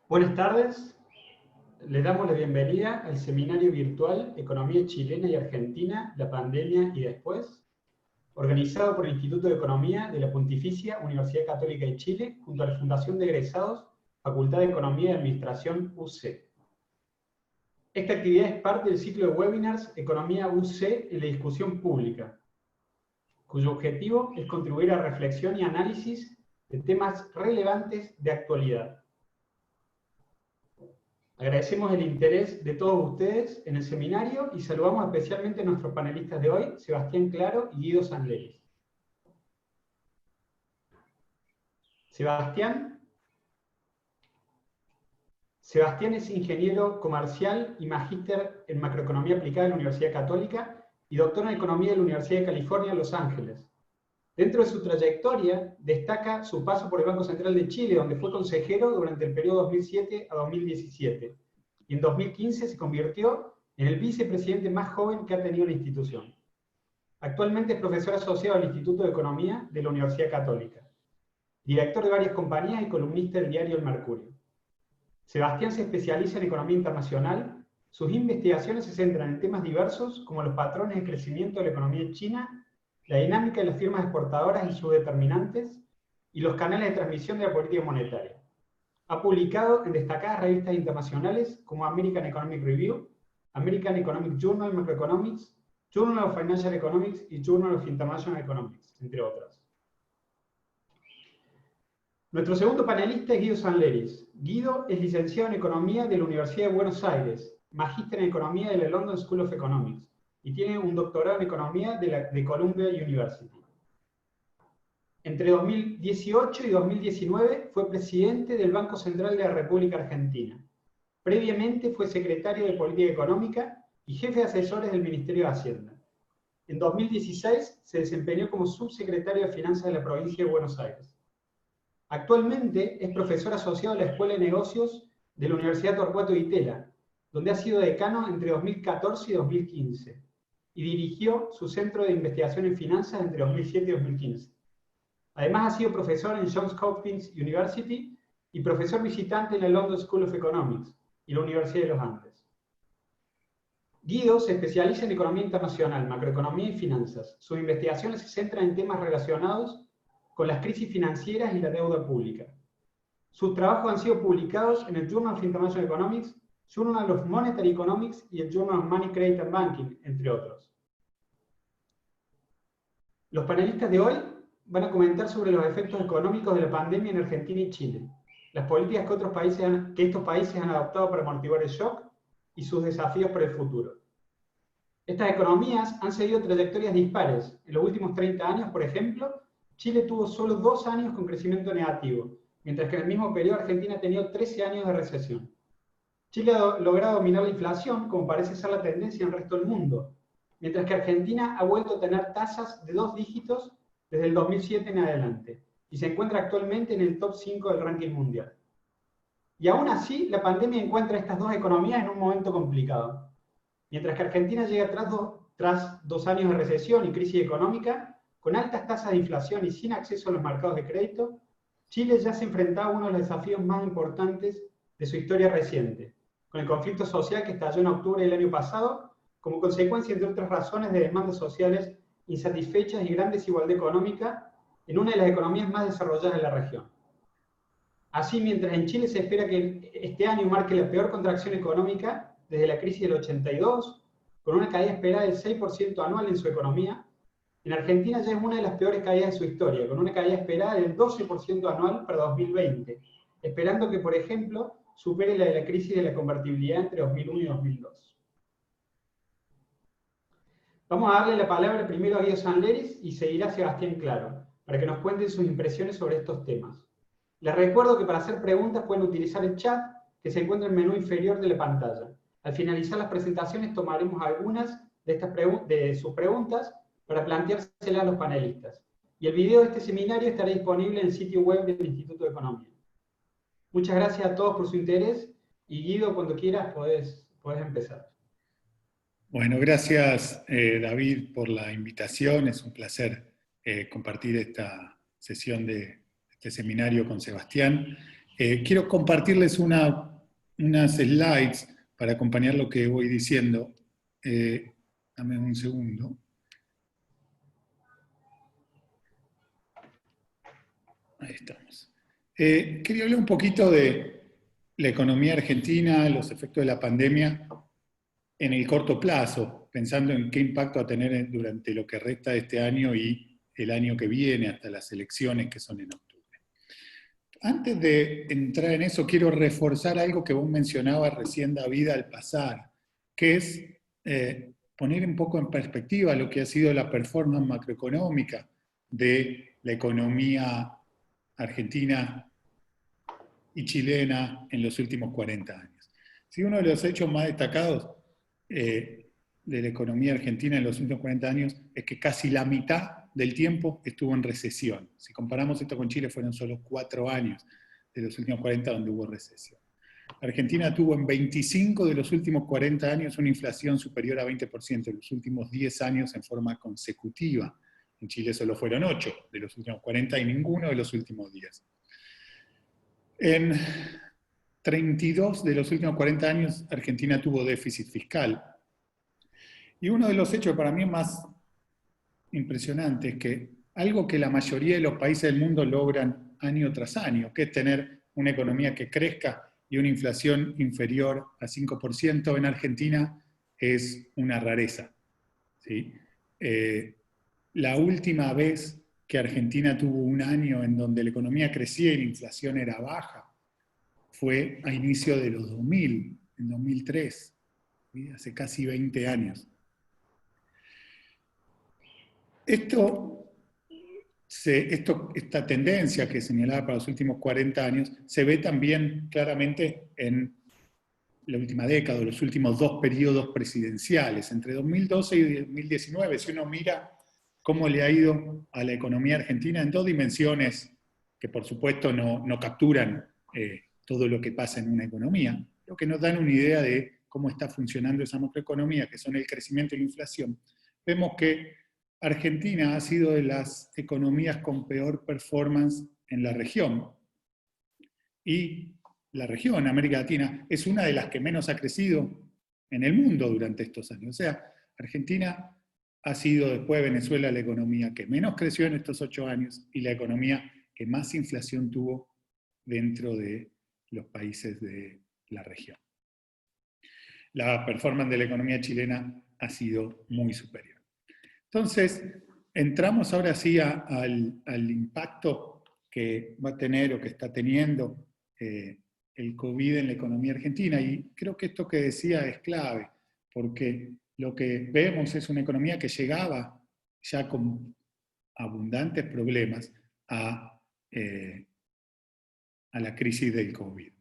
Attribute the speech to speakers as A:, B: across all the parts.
A: Buenas tardes, le damos la bienvenida al seminario virtual Economía Chilena y Argentina, la pandemia y después, organizado por el Instituto de Economía de la Pontificia Universidad Católica de Chile, junto a la Fundación de Egresados, Facultad de Economía y Administración UC. Esta actividad es parte del ciclo de webinars Economía UC en la discusión pública, cuyo objetivo es contribuir a reflexión y análisis de temas relevantes de actualidad. Agradecemos el interés de todos ustedes en el seminario y saludamos especialmente a nuestros panelistas de hoy, Sebastián Claro y Guido Sanleris. Sebastián es ingeniero comercial y magíster en macroeconomía aplicada en la Universidad Católica y doctor en economía de la Universidad de California, Los Ángeles. Dentro de su trayectoria destaca su paso por el Banco Central de Chile, donde fue consejero durante el periodo 2007 a 2017. Y en 2015 se convirtió en el vicepresidente más joven que ha tenido la institución. Actualmente es profesor asociado al Instituto de Economía de la Universidad Católica, director de varias compañías y columnista del diario El Mercurio. Sebastián se especializa en economía internacional. Sus investigaciones se centran en temas diversos como los patrones de crecimiento de la economía china, la dinámica de las firmas exportadoras y sus determinantes, y los canales de transmisión de la política monetaria. Ha publicado en destacadas revistas internacionales como American Economic Review, American Economic Journal Macroeconomics, Journal of Financial Economics y Journal of International Economics, entre otras. Nuestro segundo panelista es Guido Sanleris. Guido es licenciado en Economía de la Universidad de Buenos Aires, magíster en Economía de la London School of Economics, y tiene un doctorado en Economía de Columbia University. Entre 2018 y 2019 fue presidente del Banco Central de la República Argentina. Previamente fue secretario de Política Económica y jefe de asesores del Ministerio de Hacienda. En 2016 se desempeñó como subsecretario de Finanzas de la provincia de Buenos Aires. Actualmente es profesor asociado de la Escuela de Negocios de la Universidad Torcuato Di Itela, donde ha sido decano entre 2014 y 2015, y dirigió su centro de investigación en finanzas entre 2007 y 2015. Además ha sido profesor en Johns Hopkins University y profesor visitante en la London School of Economics y la Universidad de los Andes. Guido se especializa en economía internacional, macroeconomía y finanzas. Sus investigaciones se centran en temas relacionados con las crisis financieras y la deuda pública. Sus trabajos han sido publicados en el Journal of International Economics, Journal of Monetary Economics y el Journal of Money, Credit and Banking, entre otros. Los panelistas de hoy van a comentar sobre los efectos económicos de la pandemia en Argentina y Chile, las políticas que estos países han adoptado para amortiguar el shock y sus desafíos para el futuro. Estas economías han seguido trayectorias dispares. En los últimos 30 años, por ejemplo, Chile tuvo solo 2 años con crecimiento negativo, mientras que en el mismo periodo Argentina ha tenido 13 años de recesión. Chile ha logrado dominar la inflación, como parece ser la tendencia en el resto del mundo, mientras que Argentina ha vuelto a tener tasas de 2 dígitos desde el 2007 en adelante, y se encuentra actualmente en el top 5 del ranking mundial. Y aún así, la pandemia encuentra a estas dos economías en un momento complicado. Mientras que Argentina llega tras 2 años de recesión y crisis económica, con altas tasas de inflación y sin acceso a los mercados de crédito, Chile ya se enfrentaba a uno de los desafíos más importantes de su historia reciente, con el conflicto social que estalló en octubre del año pasado, como consecuencia, entre otras razones, de demandas sociales insatisfechas y gran desigualdad económica en una de las economías más desarrolladas de la región. Así, mientras en Chile se espera que este año marque la peor contracción económica desde la crisis del 82, con una caída esperada del 6% anual en su economía, En Argentina ya es una de las peores caídas de su historia, con una caída esperada del 12% anual para 2020, esperando que, por ejemplo, supere la de la crisis de la convertibilidad entre 2001 y 2002. Vamos a darle la palabra primero a Guido Sanleris y seguirá Sebastián Claro, para que nos cuenten sus impresiones sobre estos temas. Les recuerdo que para hacer preguntas pueden utilizar el chat que se encuentra en el menú inferior de la pantalla. Al finalizar las presentaciones tomaremos algunas de sus preguntas para planteárselas a los panelistas. Y el video de este seminario estará disponible en el sitio web del Instituto de Economía. Muchas gracias a todos por su interés y Guido, cuando quieras, podés empezar.
B: Bueno, gracias David por la invitación. Es un placer compartir esta sesión de este seminario con Sebastián. Quiero compartirles unas slides para acompañar lo que voy diciendo. Dame un segundo. Ahí estamos. Quería hablar un poquito de la economía argentina, los efectos de la pandemia en el corto plazo, pensando en qué impacto va a tener durante lo que resta de este año y el año que viene, hasta las elecciones que son en octubre. Antes de entrar en eso, quiero reforzar algo que vos mencionabas recién, David, al pasar, que es poner un poco en perspectiva lo que ha sido la performance macroeconómica de la economía argentina y chilena en los últimos 40 años. Si uno de los hechos más destacados de la economía argentina en los últimos 40 años es que casi la mitad del tiempo estuvo en recesión. Si comparamos esto con Chile, fueron solo 4 años de los últimos 40 donde hubo recesión. Argentina tuvo en 25 de los últimos 40 años una inflación superior a 20% en los últimos 10 años en forma consecutiva. En Chile solo fueron 8 de los últimos 40 y ninguno de los últimos 10. En 32 de los últimos 40 años, Argentina tuvo déficit fiscal. Y uno de los hechos para mí más impresionantes es que algo que la mayoría de los países del mundo logran año tras año, que es tener una economía que crezca y una inflación inferior a 5%, en Argentina es una rareza. ¿Sí? La última vez que Argentina tuvo un año en donde la economía crecía y la inflación era baja fue a inicio de los 2000, en 2003, ¿sí? Hace casi 20 años. Esta tendencia que señalaba para los últimos 40 años se ve también claramente en la última década, los últimos 2 periodos presidenciales, entre 2012 y 2019, si uno mira cómo le ha ido a la economía argentina en 2 dimensiones que por supuesto no capturan todo lo que pasa en una economía, lo que nos dan una idea de cómo está funcionando esa macroeconomía, que son el crecimiento y la inflación. Vemos que Argentina ha sido de las economías con peor performance en la región. Y la región, América Latina, es una de las que menos ha crecido en el mundo durante estos años. O sea, Argentina ha sido, después de Venezuela, la economía que menos creció en estos 8 años y la economía que más inflación tuvo dentro de los países de la región. La performance de la economía chilena ha sido muy superior. Entonces, entramos ahora sí al impacto que va a tener o que está teniendo el COVID en la economía argentina. Y creo que esto que decía es clave, porque lo que vemos es una economía que llegaba ya con abundantes problemas a la crisis del COVID.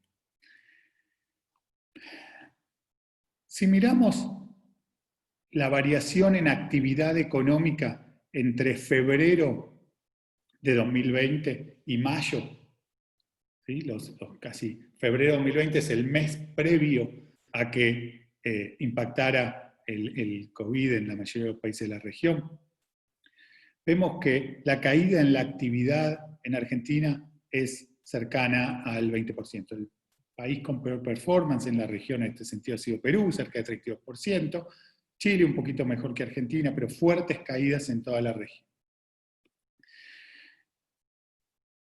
B: Si miramos la variación en actividad económica entre febrero de 2020 y mayo, ¿sí? Casi febrero de 2020 es el mes previo a que impactara el COVID en la mayoría de los países de la región. Vemos que la caída en la actividad en Argentina es cercana al 20%. El país con peor performance en la región en este sentido ha sido Perú, cerca de 32%. Chile un poquito mejor que Argentina, pero fuertes caídas en toda la región.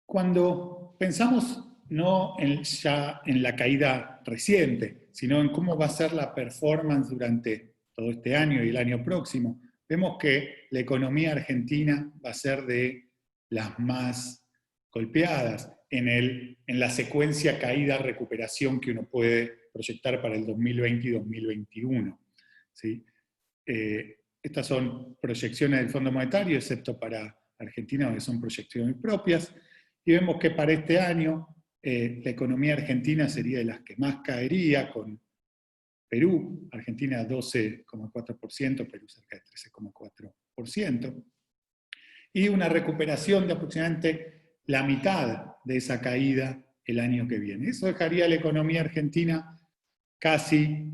B: Cuando pensamos no ya en la caída reciente, sino en cómo va a ser la performance durante todo este año y el año próximo, vemos que la economía argentina va a ser de las más golpeadas en la secuencia caída-recuperación que uno puede proyectar para el 2020 y 2021. ¿Sí? Estas son proyecciones del Fondo Monetario, excepto para Argentina, donde son proyecciones propias, y vemos que para este año la economía argentina sería de las que más caería, con Perú, Argentina 12,4%, Perú cerca de 13,4%, y una recuperación de aproximadamente la mitad de esa caída el año que viene. Eso dejaría a la economía argentina casi,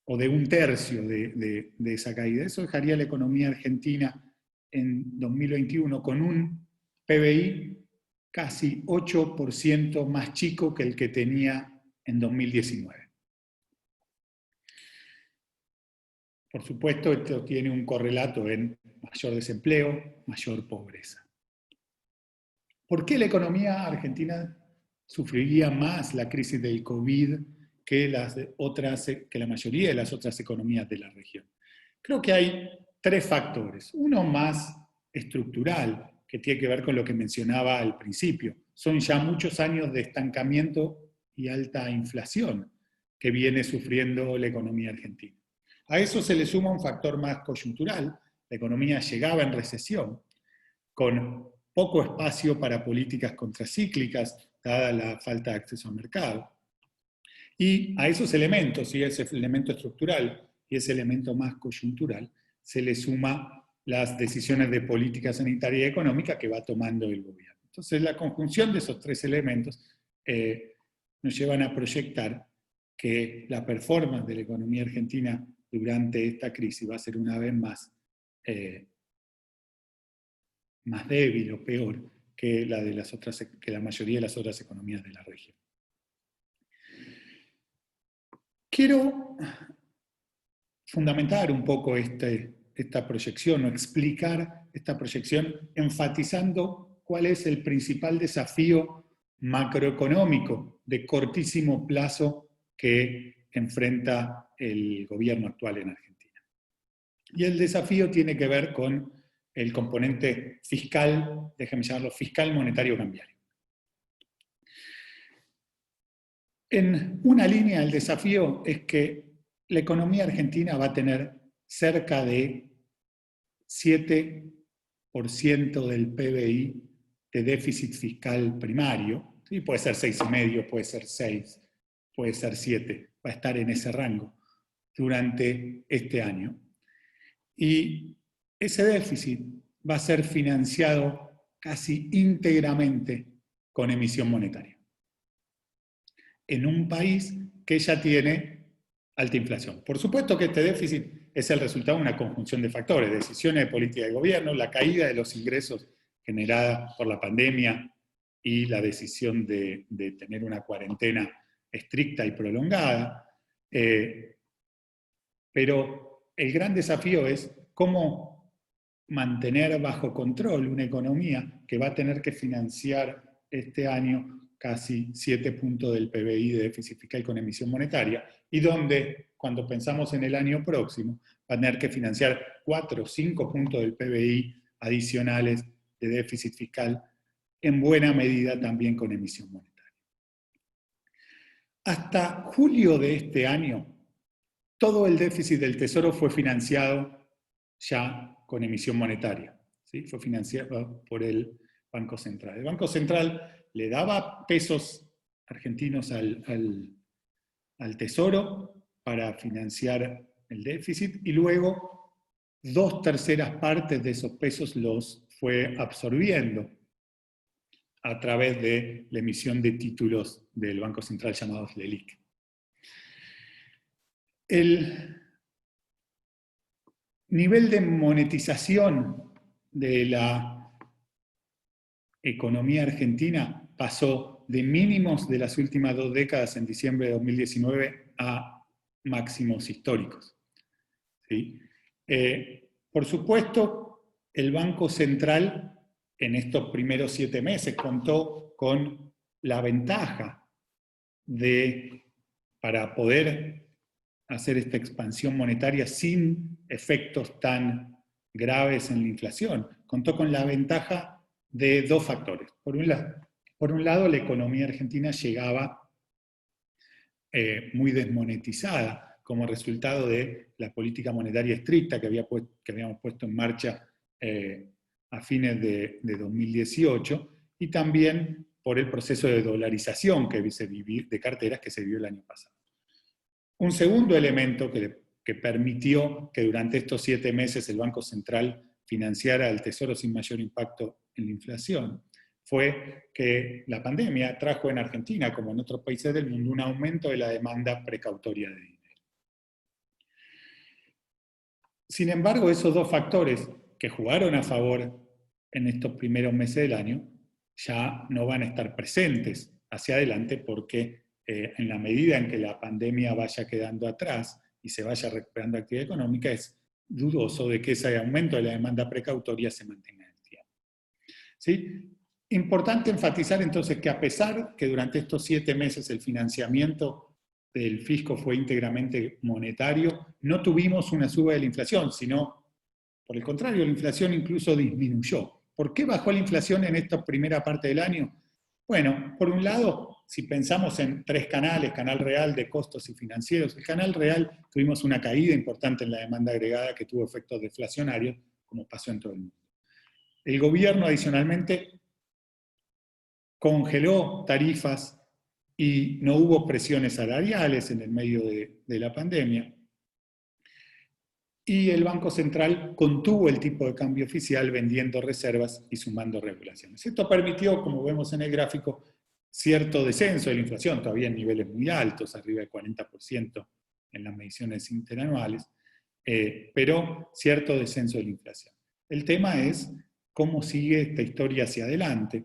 B: o de un tercio de esa caída. Eso dejaría a la economía argentina en 2021 con un PBI casi 8% más chico que el que tenía en 2019. Por supuesto, esto tiene un correlato en mayor desempleo, mayor pobreza. ¿Por qué la economía argentina sufriría más la crisis del COVID que la mayoría de las otras economías de la región? Creo que hay tres factores. Uno más estructural, que tiene que ver con lo que mencionaba al principio. Son ya muchos años de estancamiento y alta inflación que viene sufriendo la economía argentina. A eso se le suma un factor más coyuntural. La economía llegaba en recesión, con poco espacio para políticas contracíclicas, dada la falta de acceso al mercado. Y a esos elementos, y ese elemento estructural y ese elemento más coyuntural, se le suma las decisiones de política sanitaria y económica que va tomando el gobierno. Entonces, la conjunción de esos tres elementos nos llevan a proyectar que la performance de la economía argentina durante esta crisis va a ser una vez más débil o peor que la mayoría de las otras economías de la región. Quiero fundamentar un poco esta proyección o explicar esta proyección enfatizando cuál es el principal desafío macroeconómico de cortísimo plazo que enfrenta el gobierno actual en Argentina. Y el desafío tiene que ver con el componente fiscal, déjenme llamarlo fiscal monetario cambiario. En una línea el desafío es que la economía argentina va a tener cerca de 7% del PBI de déficit fiscal primario, ¿sí? Puede ser 6,5, puede ser 6, puede ser 7, va a estar en ese rango durante este año. Y ese déficit va a ser financiado casi íntegramente con emisión monetaria, en un país que ya tiene alta inflación. Por supuesto que este déficit es el resultado de una conjunción de factores, decisiones de política de gobierno, la caída de los ingresos generada por la pandemia y la decisión de tener una cuarentena estricta y prolongada. Pero el gran desafío es cómo mantener bajo control una economía que va a tener que financiar este año casi 7 puntos del PBI de déficit fiscal con emisión monetaria, y donde, cuando pensamos en el año próximo, va a tener que financiar 4 o 5 puntos del PBI adicionales de déficit fiscal, en buena medida también con emisión monetaria. Hasta julio de este año, todo el déficit del Tesoro fue financiado ya con emisión monetaria, ¿sí? Fue financiado por el Banco Central. El Banco Central le daba pesos argentinos al Tesoro para financiar el déficit y luego 2/3 partes de esos pesos los fue absorbiendo a través de la emisión de títulos del Banco Central llamados LELIQ. El nivel de monetización de la economía argentina pasó de mínimos de las últimas 2 décadas en diciembre de 2019 a máximos históricos. ¿Sí? Por supuesto, el Banco Central en estos primeros 7 meses contó con la ventaja para poder hacer esta expansión monetaria sin efectos tan graves en la inflación. Contó con la ventaja de dos factores. Por un lado, la economía argentina llegaba muy desmonetizada como resultado de la política monetaria estricta que habíamos puesto en marcha a fines de 2018, y también por el proceso de dolarización de carteras que se vivió el año pasado. Un segundo elemento que permitió que durante estos 7 meses el Banco Central financiara el Tesoro sin mayor impacto en la inflación fue que la pandemia trajo en Argentina, como en otros países del mundo, un aumento de la demanda precautoria de dinero. Sin embargo, esos dos factores que jugaron a favor en estos primeros meses del año ya no van a estar presentes hacia adelante, porque en la medida en que la pandemia vaya quedando atrás y se vaya recuperando actividad económica, es dudoso de que ese aumento de la demanda precautoria se mantenga en el tiempo. ¿Sí? Importante enfatizar entonces que a pesar que durante estos 7 meses el financiamiento del fisco fue íntegramente monetario, no tuvimos una suba de la inflación, sino, por el contrario, la inflación incluso disminuyó. ¿Por qué bajó la inflación en esta primera parte del año? Bueno, por un lado, si pensamos en 3 canales, canal real, de costos y financieros, el canal real tuvimos una caída importante en la demanda agregada que tuvo efectos deflacionarios, como pasó en todo el mundo. El gobierno adicionalmente congeló tarifas y no hubo presiones salariales en el medio de la pandemia. Y el Banco Central contuvo el tipo de cambio oficial vendiendo reservas y sumando regulaciones. Esto permitió, como vemos en el gráfico, cierto descenso de la inflación, todavía en niveles muy altos, arriba del 40% en las mediciones interanuales, pero cierto descenso de la inflación. El tema es cómo sigue esta historia hacia adelante.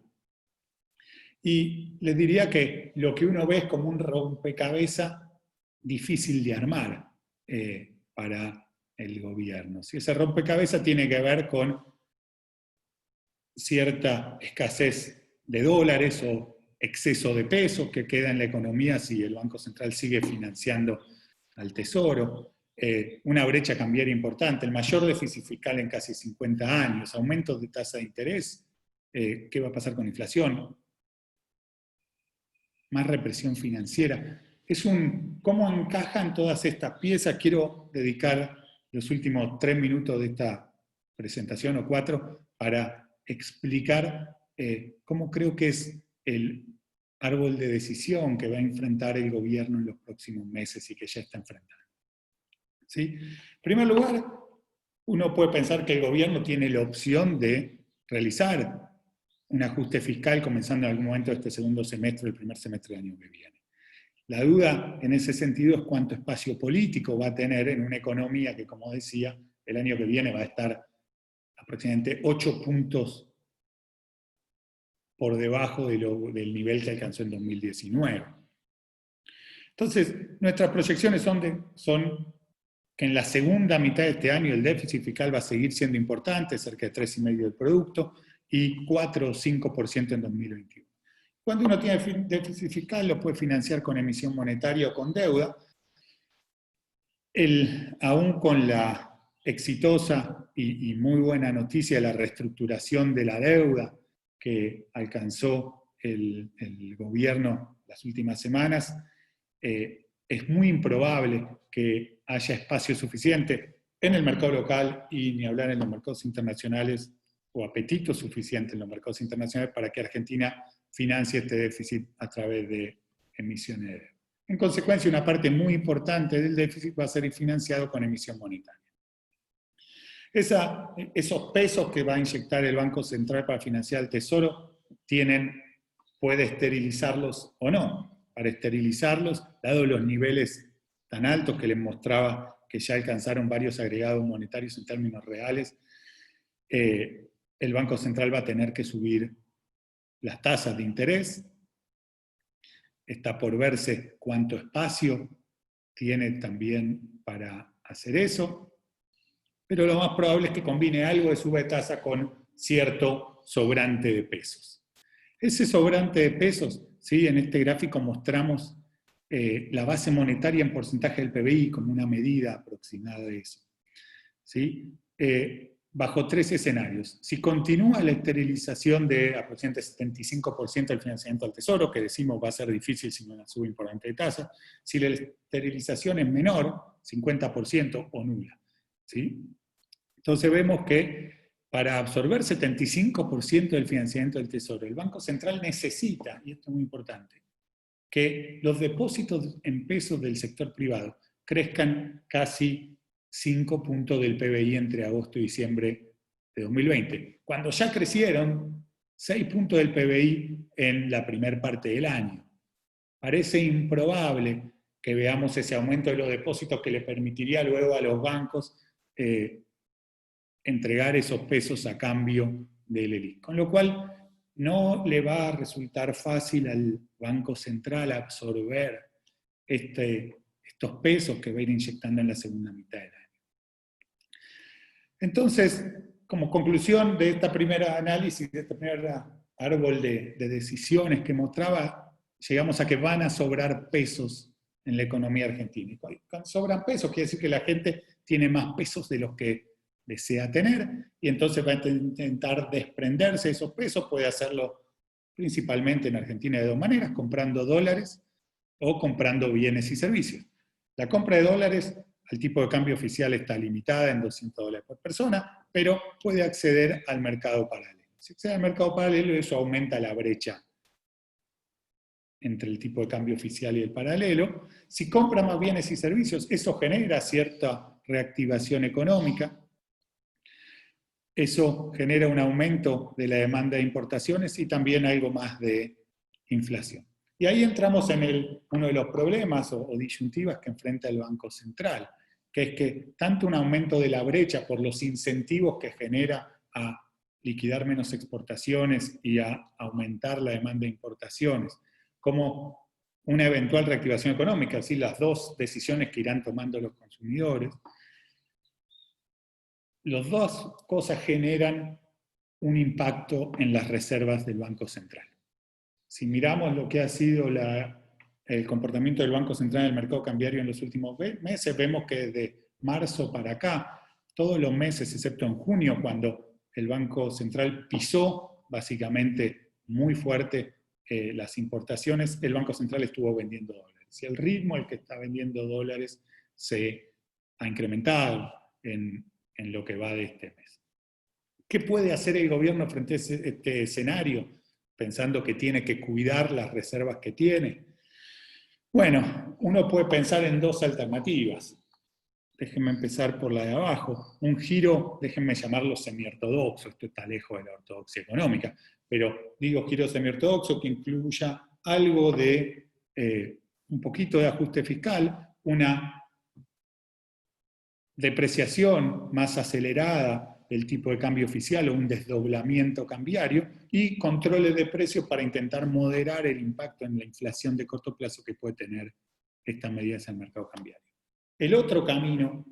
B: Y les diría que lo que uno ve es como un rompecabezas difícil de armar para el gobierno. Si ese rompecabezas tiene que ver con cierta escasez de dólares o exceso de pesos que queda en la economía si el Banco Central sigue financiando al Tesoro, una brecha cambiaria importante, el mayor déficit fiscal en casi 50 años, aumentos de tasa de interés, ¿qué va a pasar con la inflación? Más represión financiera. ¿Cómo encajan todas estas piezas? Quiero dedicar los últimos 3 minutos de esta presentación, o 4, para explicar cómo creo que es el árbol de decisión que va a enfrentar el gobierno en los próximos meses y que ya está enfrentando. ¿Sí? En primer lugar, uno puede pensar que el gobierno tiene la opción de realizar un ajuste fiscal comenzando en algún momento de este segundo semestre, el primer semestre del año que viene. La duda en ese sentido es cuánto espacio político va a tener en una economía que, como decía, el año que viene va a estar aproximadamente 8 puntos por debajo del nivel que alcanzó en 2019. Entonces, nuestras proyecciones son que en la segunda mitad de este año el déficit fiscal va a seguir siendo importante, cerca de 3,5% del producto, y 4 o 5% en 2021. Cuando uno tiene déficit fiscal lo puede financiar con emisión monetaria o con deuda. Aún con la exitosa y muy buena noticia de la reestructuración de la deuda que alcanzó el gobierno las últimas semanas, es muy improbable que haya espacio suficiente en el mercado local y ni hablar en los mercados internacionales, o apetito suficiente en los mercados internacionales para que Argentina financie este déficit a través de emisiones de deuda. En consecuencia, una parte muy importante del déficit va a ser financiado con emisión monetaria. Esos pesos que va a inyectar el Banco Central para financiar el Tesoro puede esterilizarlos o no. Para esterilizarlos, dado los niveles tan altos que les mostraba que ya alcanzaron varios agregados monetarios en términos reales, el Banco Central va a tener que subir las tasas de interés. Está por verse cuánto espacio tiene también para hacer eso, pero lo más probable es que combine algo de suba de tasa con cierto sobrante de pesos. Ese sobrante de pesos, ¿sí? En este gráfico mostramos la base monetaria en porcentaje del PBI como una medida aproximada de eso. ¿Sí? Bajo 3 escenarios. Si continúa la esterilización de aproximadamente 75% del financiamiento al Tesoro, que decimos va a ser difícil si no una suba importante de tasa, si la esterilización es menor, 50% o nula. ¿Sí? Entonces vemos que para absorber 75% del financiamiento del Tesoro, el Banco Central necesita, y esto es muy importante, que los depósitos en pesos del sector privado crezcan casi 5 puntos del PBI entre agosto y diciembre de 2020, cuando ya crecieron 6 puntos del PBI en la primera parte del año. Parece improbable que veamos ese aumento de los depósitos que le permitiría luego a los bancos entregar esos pesos a cambio del ELIC. Con lo cual, no le va a resultar fácil al Banco Central absorber estos pesos que va a ir inyectando en la segunda mitad del año. Entonces, como conclusión de esta primera análisis, de este primer árbol de decisiones que mostraba, llegamos a que van a sobrar pesos en la economía argentina. Y cuando sobran pesos, quiere decir que la gente tiene más pesos de los que desea tener, y entonces va a intentar desprenderse de esos pesos. Puede hacerlo principalmente en Argentina de 2 maneras, comprando dólares o comprando bienes y servicios. La compra de dólares al tipo de cambio oficial está limitada en $200 por persona, pero puede acceder al mercado paralelo. Si accede al mercado paralelo, eso aumenta la brecha entre el tipo de cambio oficial y el paralelo. Si compra más bienes y servicios, eso genera cierta reactivación económica. Eso genera un aumento de la demanda de importaciones y también algo más de inflación. Y ahí entramos en uno de los problemas o disyuntivas que enfrenta el Banco Central, que es que tanto un aumento de la brecha por los incentivos que genera a liquidar menos exportaciones y a aumentar la demanda de importaciones, como una eventual reactivación económica, así las dos decisiones que irán tomando los consumidores. Las dos cosas generan un impacto en las reservas del Banco Central. Si miramos lo que ha sido el comportamiento del Banco Central en el mercado cambiario en los últimos meses, vemos que desde marzo para acá, todos los meses, excepto en junio, cuando el Banco Central pisó básicamente muy fuerte las importaciones, el Banco Central estuvo vendiendo dólares. Y el ritmo al que está vendiendo dólares se ha incrementado en lo que va de este mes. ¿Qué puede hacer el gobierno frente a este escenario, pensando que tiene que cuidar las reservas que tiene? Bueno, uno puede pensar en 2 alternativas. Déjenme empezar por la de abajo. Un giro, déjenme llamarlo semiortodoxo, esto está lejos de la ortodoxia económica, pero digo giro semiortodoxo que incluya algo de un poquito de ajuste fiscal, una depreciación más acelerada del tipo de cambio oficial o un desdoblamiento cambiario, y controles de precios para intentar moderar el impacto en la inflación de corto plazo que puede tener estas medidas en el mercado cambiario. El otro camino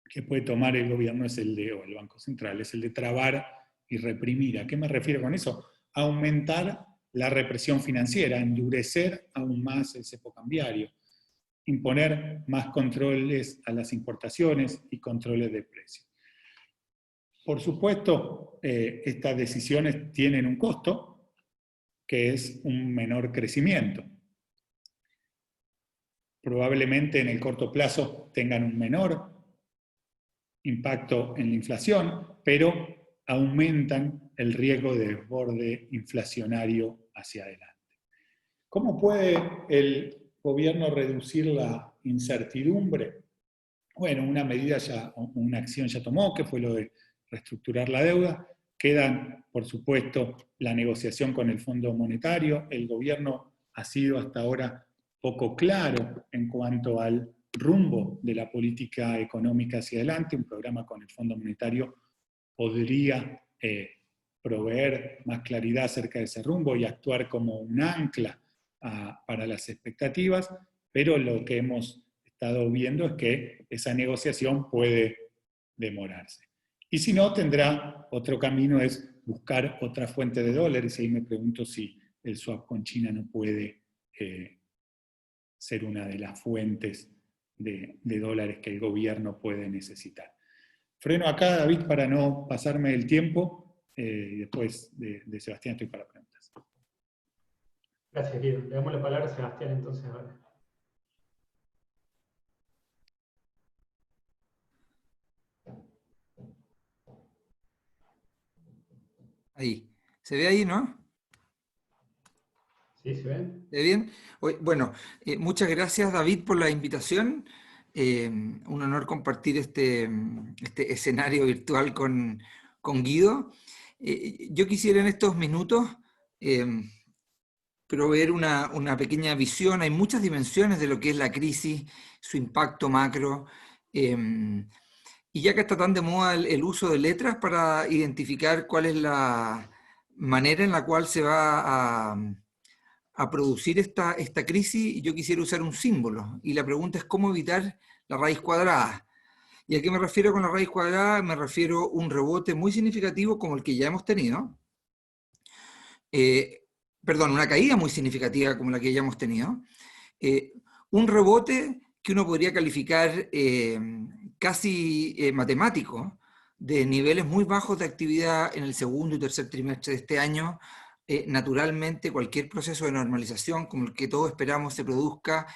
B: que puede tomar el gobierno es o el Banco Central, es el de trabar y reprimir. ¿A qué me refiero con eso? Aumentar la represión financiera, endurecer aún más el cepo cambiario, imponer más controles a las importaciones y controles de precios. Por supuesto, estas decisiones tienen un costo, que es un menor crecimiento. Probablemente en el corto plazo tengan un menor impacto en la inflación, pero aumentan el riesgo de desborde inflacionario hacia adelante. ¿Cómo puede el gobierno reducir la incertidumbre? Bueno, una acción ya tomó, que fue lo de reestructurar la deuda. Quedan, por supuesto, la negociación con el Fondo Monetario. El gobierno ha sido hasta ahora poco claro en cuanto al rumbo de la política económica hacia adelante. Un programa con el Fondo Monetario podría proveer más claridad acerca de ese rumbo y actuar como un ancla para las expectativas, pero lo que hemos estado viendo es que esa negociación puede demorarse. Y si no, tendrá otro camino, es buscar otra fuente de dólares. Y ahí me pregunto si el swap con China no puede ser una de las fuentes de dólares que el gobierno puede necesitar. Freno acá, David, para no pasarme el tiempo, y después de Sebastián estoy para preguntas.
A: Gracias, Guido. Le damos la palabra a Sebastián entonces ahora.
C: Ahí. ¿Se ve ahí, no?
A: ¿Sí, se ven?
C: ¿Se ve bien? Bueno, muchas gracias, David, por la invitación. Un honor compartir este escenario virtual con Guido. Yo quisiera en estos minutos proveer una pequeña visión. Hay muchas dimensiones de lo que es la crisis, su impacto macro. Y ya que está tan de moda el uso de letras para identificar cuál es la manera en la cual se va a producir esta crisis, yo quisiera usar un símbolo. Y la pregunta es cómo evitar la raíz cuadrada. ¿Y a qué me refiero con la raíz cuadrada? Me refiero a un rebote muy significativo como el que ya hemos tenido. Perdón, una caída muy significativa como la que ya hemos tenido. Un rebote que uno podría calificar casi matemático, de niveles muy bajos de actividad en el segundo y tercer trimestre de este año. Naturalmente, cualquier proceso de normalización, como el que todos esperamos se produzca,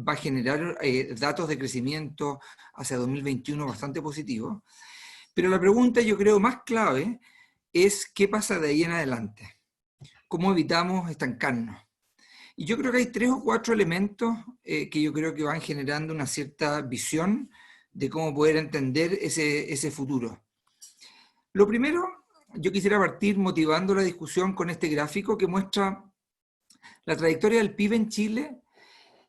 C: va a generar datos de crecimiento hacia 2021 bastante positivos. Pero la pregunta, yo creo, más clave es qué pasa de ahí en adelante. ¿Cómo evitamos estancarnos? Y yo creo que hay 3 o 4 elementos que yo creo que van generando una cierta visión de cómo poder entender ese futuro. Lo primero, yo quisiera partir motivando la discusión con este gráfico que muestra la trayectoria del PIB en Chile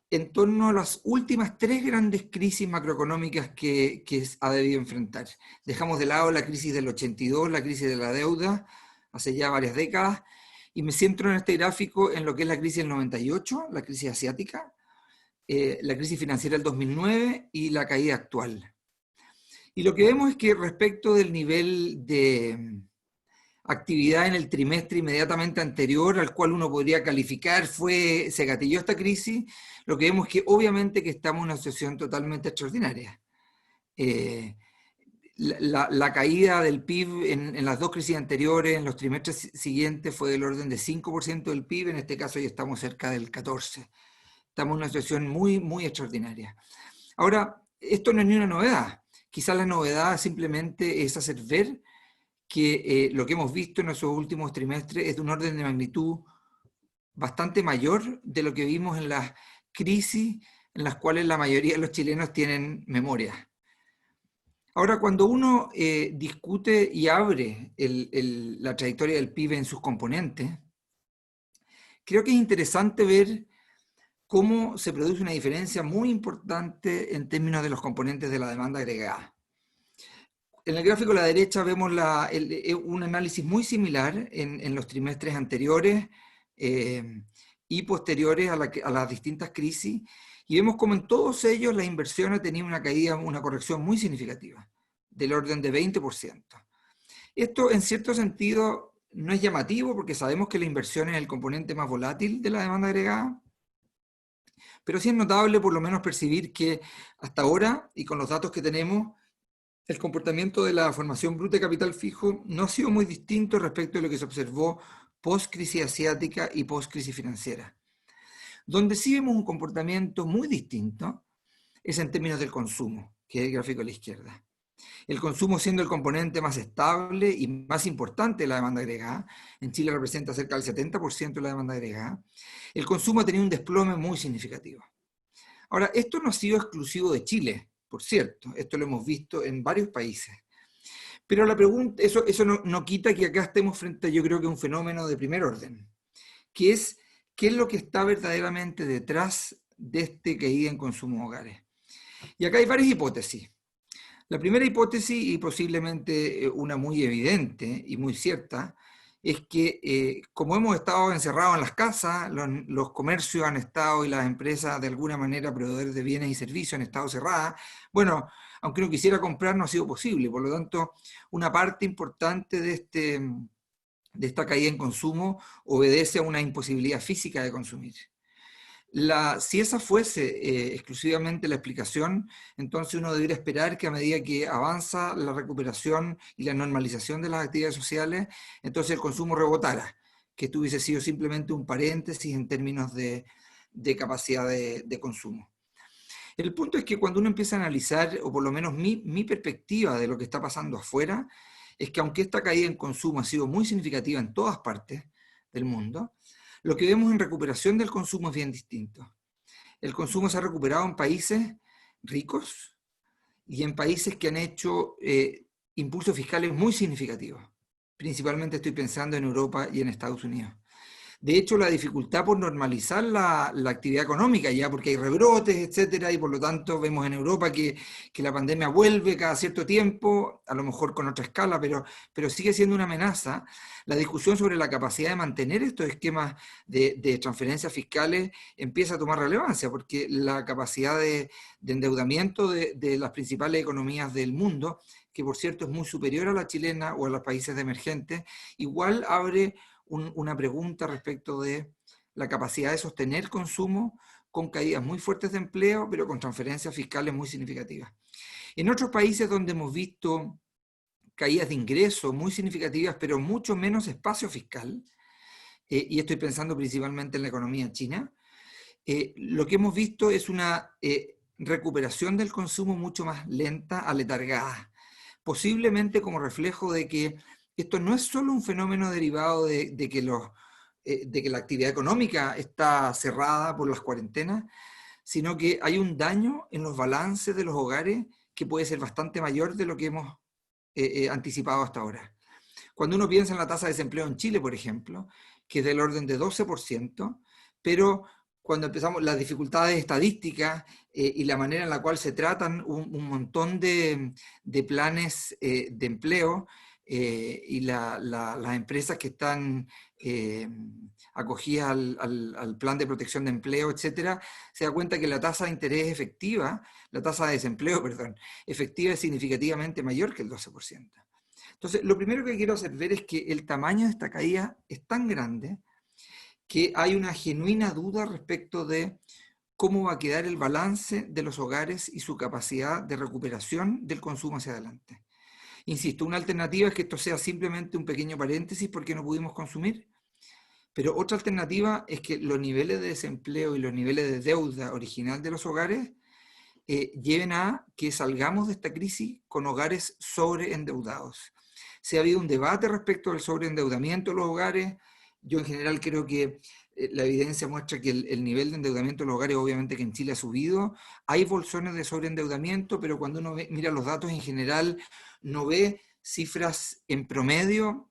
C: en torno a las últimas 3 grandes crisis macroeconómicas que ha debido enfrentar. Dejamos de lado la crisis del 82, la crisis de la deuda, hace ya varias décadas, y me centro en este gráfico en lo que es la crisis del 98, la crisis asiática, la crisis financiera del 2009 y la caída actual. Y lo que vemos es que respecto del nivel de actividad en el trimestre inmediatamente anterior al cual uno podría calificar, se gatilló esta crisis, lo que vemos es que obviamente que estamos en una situación totalmente extraordinaria. La caída del PIB en las 2 crisis anteriores, en los trimestres siguientes, fue del orden de 5% del PIB, en este caso ya estamos cerca del 14%. Estamos en una situación muy, muy extraordinaria. Ahora, esto no es ni una novedad. Quizás la novedad simplemente es hacer ver que lo que hemos visto en esos últimos trimestres es de un orden de magnitud bastante mayor de lo que vimos en las crisis en las cuales la mayoría de los chilenos tienen memoria. Ahora, cuando uno discute y abre la trayectoria del PIB en sus componentes, creo que es interesante ver cómo se produce una diferencia muy importante en términos de los componentes de la demanda agregada. En el gráfico a la derecha vemos un análisis muy similar en los trimestres anteriores y posteriores a las distintas crisis, y vemos como en todos ellos la inversión ha tenido una caída, una corrección muy significativa, del orden de 20%. Esto en cierto sentido no es llamativo porque sabemos que la inversión es el componente más volátil de la demanda agregada, pero sí es notable por lo menos percibir que hasta ahora, y con los datos que tenemos, el comportamiento de la formación bruta de capital fijo no ha sido muy distinto respecto de lo que se observó post-crisis asiática y post-crisis financiera. Donde sí vemos un comportamiento muy distinto es en términos del consumo, que es el gráfico a la izquierda. El consumo siendo el componente más estable y más importante de la demanda agregada, en Chile representa cerca del 70% de la demanda agregada, el consumo ha tenido un desplome muy significativo. Ahora, esto no ha sido exclusivo de Chile, por cierto, esto lo hemos visto en varios países. Pero la pregunta, eso no quita que acá estemos frente a, yo creo que un fenómeno de primer orden, que es qué es lo que está verdaderamente detrás de este caída en consumo de hogares. Y acá hay varias hipótesis. La primera hipótesis, y posiblemente una muy evidente y muy cierta, es que como hemos estado encerrados en las casas, los comercios han estado y las empresas de alguna manera proveedores de bienes y servicios han estado cerradas. Bueno, aunque uno quisiera comprar no ha sido posible, por lo tanto una parte importante de esta caída en consumo obedece a una imposibilidad física de consumir. Si esa fuese exclusivamente la explicación, entonces uno debería esperar que a medida que avanza la recuperación y la normalización de las actividades sociales, entonces el consumo rebotara, que esto hubiese sido simplemente un paréntesis en términos de capacidad de consumo. El punto es que cuando uno empieza a analizar, o por lo menos mi perspectiva de lo que está pasando afuera, es que aunque esta caída en consumo ha sido muy significativa en todas partes del mundo, lo que vemos en recuperación del consumo es bien distinto. El consumo se ha recuperado en países ricos y en países que han hecho impulsos fiscales muy significativos. Principalmente estoy pensando en Europa y en Estados Unidos. De hecho, la dificultad por normalizar la actividad económica, ya porque hay rebrotes, etcétera, y por lo tanto vemos en Europa que la pandemia vuelve cada cierto tiempo, a lo mejor con otra escala, pero sigue siendo una amenaza. La discusión sobre la capacidad de mantener estos esquemas de transferencias fiscales empieza a tomar relevancia, porque la capacidad de endeudamiento de las principales economías del mundo, que por cierto es muy superior a la chilena o a los países emergentes, igual abre una pregunta respecto de la capacidad de sostener consumo con caídas muy fuertes de empleo, pero con transferencias fiscales muy significativas. En otros países donde hemos visto caídas de ingresos muy significativas, pero mucho menos espacio fiscal, y estoy pensando principalmente en la economía china, lo que hemos visto es una recuperación del consumo mucho más lenta, aletargada, posiblemente como reflejo de que esto no es solo un fenómeno derivado de que la actividad económica está cerrada por las cuarentenas, sino que hay un daño en los balances de los hogares que puede ser bastante mayor de lo que hemos anticipado hasta ahora. Cuando uno piensa en la tasa de desempleo en Chile, por ejemplo, que es del orden de 12%, pero cuando empezamos las dificultades estadísticas y la manera en la cual se tratan un montón de planes de empleo y las empresas que están acogidas al plan de protección de empleo, etcétera, se da cuenta que la tasa de interés efectiva, la tasa de desempleo, perdón, efectiva es significativamente mayor que el 12%. Entonces, lo primero que quiero hacer ver es que el tamaño de esta caída es tan grande que hay una genuina duda respecto de cómo va a quedar el balance de los hogares y su capacidad de recuperación del consumo hacia adelante. Insisto, una alternativa es que esto sea simplemente un pequeño paréntesis porque no pudimos consumir, pero otra alternativa es que los niveles de desempleo y los niveles de deuda original de los hogares lleven a que salgamos de esta crisis con hogares sobreendeudados. Se ha habido un debate respecto al sobreendeudamiento de los hogares. Yo en general creo que la evidencia muestra que el nivel de endeudamiento de los hogares, obviamente que en Chile ha subido. Hay bolsones de sobreendeudamiento, pero cuando uno mira los datos en general, no ve cifras en promedio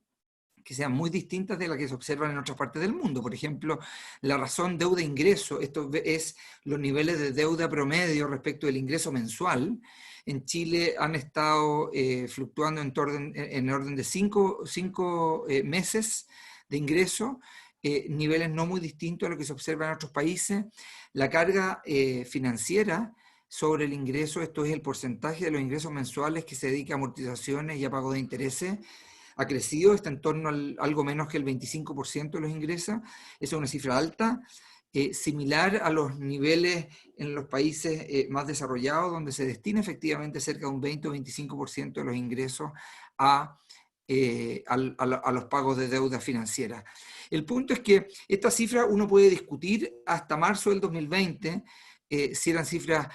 C: que sean muy distintas de las que se observan en otras partes del mundo. Por ejemplo, la razón deuda-ingreso, esto es los niveles de deuda promedio respecto del ingreso mensual. En Chile han estado fluctuando en orden de 5 meses de ingreso, niveles no muy distintos a lo que se observa en otros países. La carga financiera sobre el ingreso, esto es el porcentaje de los ingresos mensuales que se dedica a amortizaciones y a pago de intereses, ha crecido, está en torno al algo menos que el 25% de los ingresos. Esa es una cifra alta, similar a los niveles en los países más desarrollados, donde se destina efectivamente cerca de un 20 o 25% de los ingresos a los pagos de deuda financiera. El punto es que esta cifra uno puede discutir hasta marzo del 2020 si eran cifras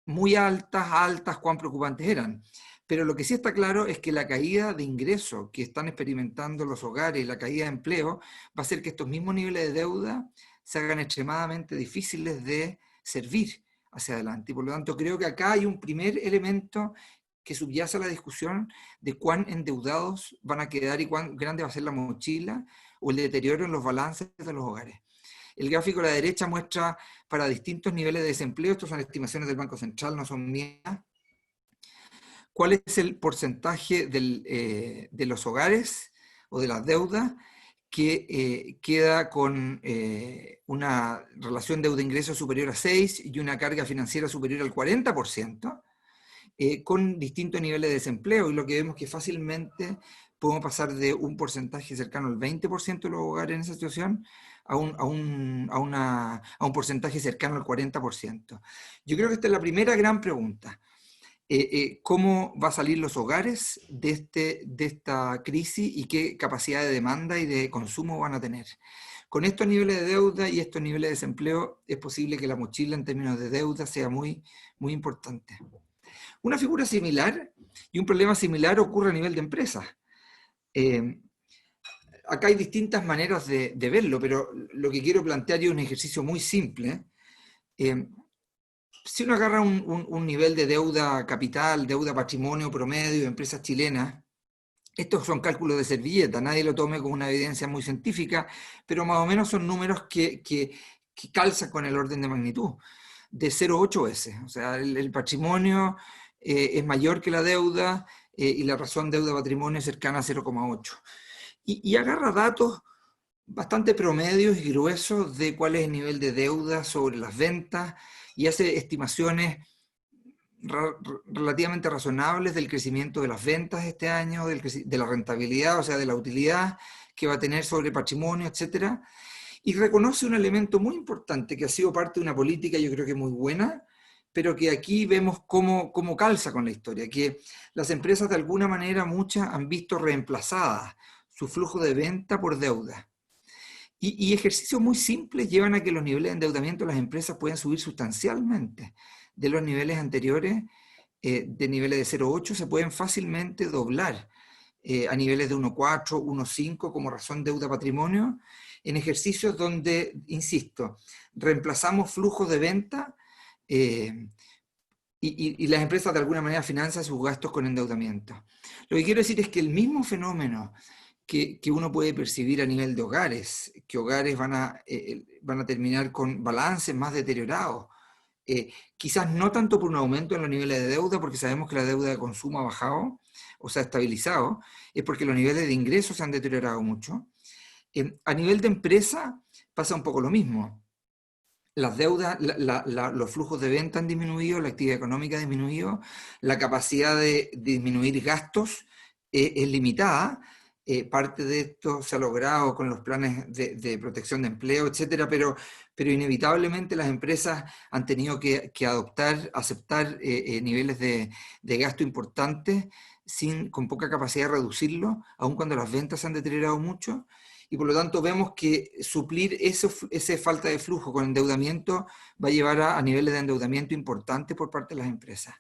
C: muy altas, cuán preocupantes eran. Pero lo que sí está claro es que la caída de ingresos que están experimentando los hogares y la caída de empleo va a hacer que estos mismos niveles de deuda se hagan extremadamente difíciles de servir hacia adelante. Y por lo tanto creo que acá hay un primer elemento que subyace a la discusión de cuán endeudados van a quedar y cuán grande va a ser la mochila o el deterioro en los balances de los hogares. El gráfico a la derecha muestra para distintos niveles de desempleo, estas son estimaciones del Banco Central, no son mías, cuál es el porcentaje de los hogares o de las deudas que queda con una relación deuda-ingreso superior a 6 y una carga financiera superior al 40%, con distintos niveles de desempleo, y lo que vemos que fácilmente podemos pasar de un porcentaje cercano al 20% de los hogares en esa situación a un porcentaje cercano al 40%. Yo creo que esta es la primera gran pregunta. ¿Cómo va a salir los hogares de esta crisis y qué capacidad de demanda y de consumo van a tener? Con estos niveles de deuda y estos niveles de desempleo es posible que la mochila en términos de deuda sea muy, muy importante. Una figura similar y un problema similar ocurre a nivel de empresas. Acá hay distintas maneras de verlo, pero lo que quiero plantear es un ejercicio muy simple. Si uno agarra un nivel de deuda capital, deuda patrimonio promedio de empresas chilenas, estos son cálculos de servilleta, nadie lo tome como una evidencia muy científica, pero más o menos son números que calzan con el orden de magnitud, de 0,8 veces. O sea, el patrimonio es mayor que la deuda y la razón deuda-patrimonio es cercana a 0,8. Y agarra datos bastante promedios y gruesos de cuál es el nivel de deuda sobre las ventas y hace estimaciones relativamente razonables del crecimiento de las ventas este año, de la rentabilidad, o sea, de la utilidad que va a tener sobre patrimonio, etc. Y reconoce un elemento muy importante que ha sido parte de una política, yo creo que muy buena, pero que aquí vemos cómo calza con la historia, que las empresas de alguna manera, muchas, han visto reemplazadas su flujo de venta por deuda. Y ejercicios muy simples llevan a que los niveles de endeudamiento de las empresas pueden subir sustancialmente de los niveles anteriores, de niveles de 0,8 se pueden fácilmente doblar a niveles de 1,4, 1,5 como razón deuda-patrimonio, en ejercicios donde, insisto, reemplazamos flujos de venta y las empresas de alguna manera financian sus gastos con endeudamiento. Lo que quiero decir es que el mismo fenómeno que uno puede percibir a nivel de hogares, que hogares van a terminar con balances más deteriorados, quizás no tanto por un aumento en los niveles de deuda, porque sabemos que la deuda de consumo ha bajado o se ha estabilizado, es porque los niveles de ingresos se han deteriorado mucho. A nivel de empresa pasa un poco lo mismo. Las deudas, los flujos de venta han disminuido, la actividad económica ha disminuido, la capacidad de disminuir gastos es limitada. Parte de esto se ha logrado con los planes de protección de empleo, etcétera, pero inevitablemente las empresas han tenido que aceptar niveles de gasto importantes con poca capacidad de reducirlo, aun cuando las ventas se han deteriorado mucho. Y por lo tanto vemos que suplir esa falta de flujo con endeudamiento va a llevar a niveles de endeudamiento importantes por parte de las empresas.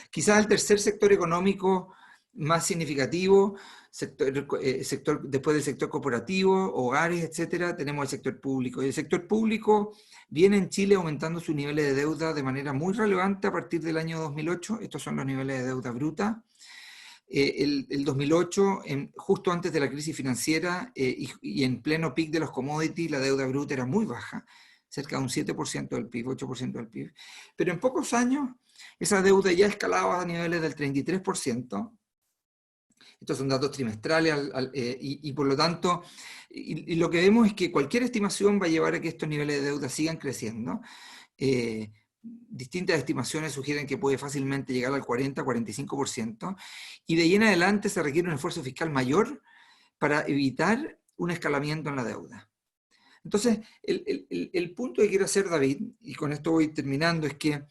C: Quizás el tercer sector económico más significativo, después del sector corporativo, hogares, etcétera, tenemos el sector público. Y el sector público viene en Chile aumentando sus niveles de deuda de manera muy relevante a partir del año 2008. Estos son los niveles de deuda bruta. El 2008, justo antes de la crisis financiera y en pleno pic de los commodities, la deuda bruta era muy baja, cerca de un 7% del PIB, 8% del PIB. Pero en pocos años, esa deuda ya escalaba a niveles del 33%. Estos son datos trimestrales y por lo tanto, y lo que vemos es que cualquier estimación va a llevar a que estos niveles de deuda sigan creciendo. Distintas estimaciones sugieren que puede fácilmente llegar al 40-45%, y de ahí en adelante se requiere un esfuerzo fiscal mayor para evitar un escalamiento en la deuda. Entonces, el punto que quiero hacer, David, y con esto voy terminando, es que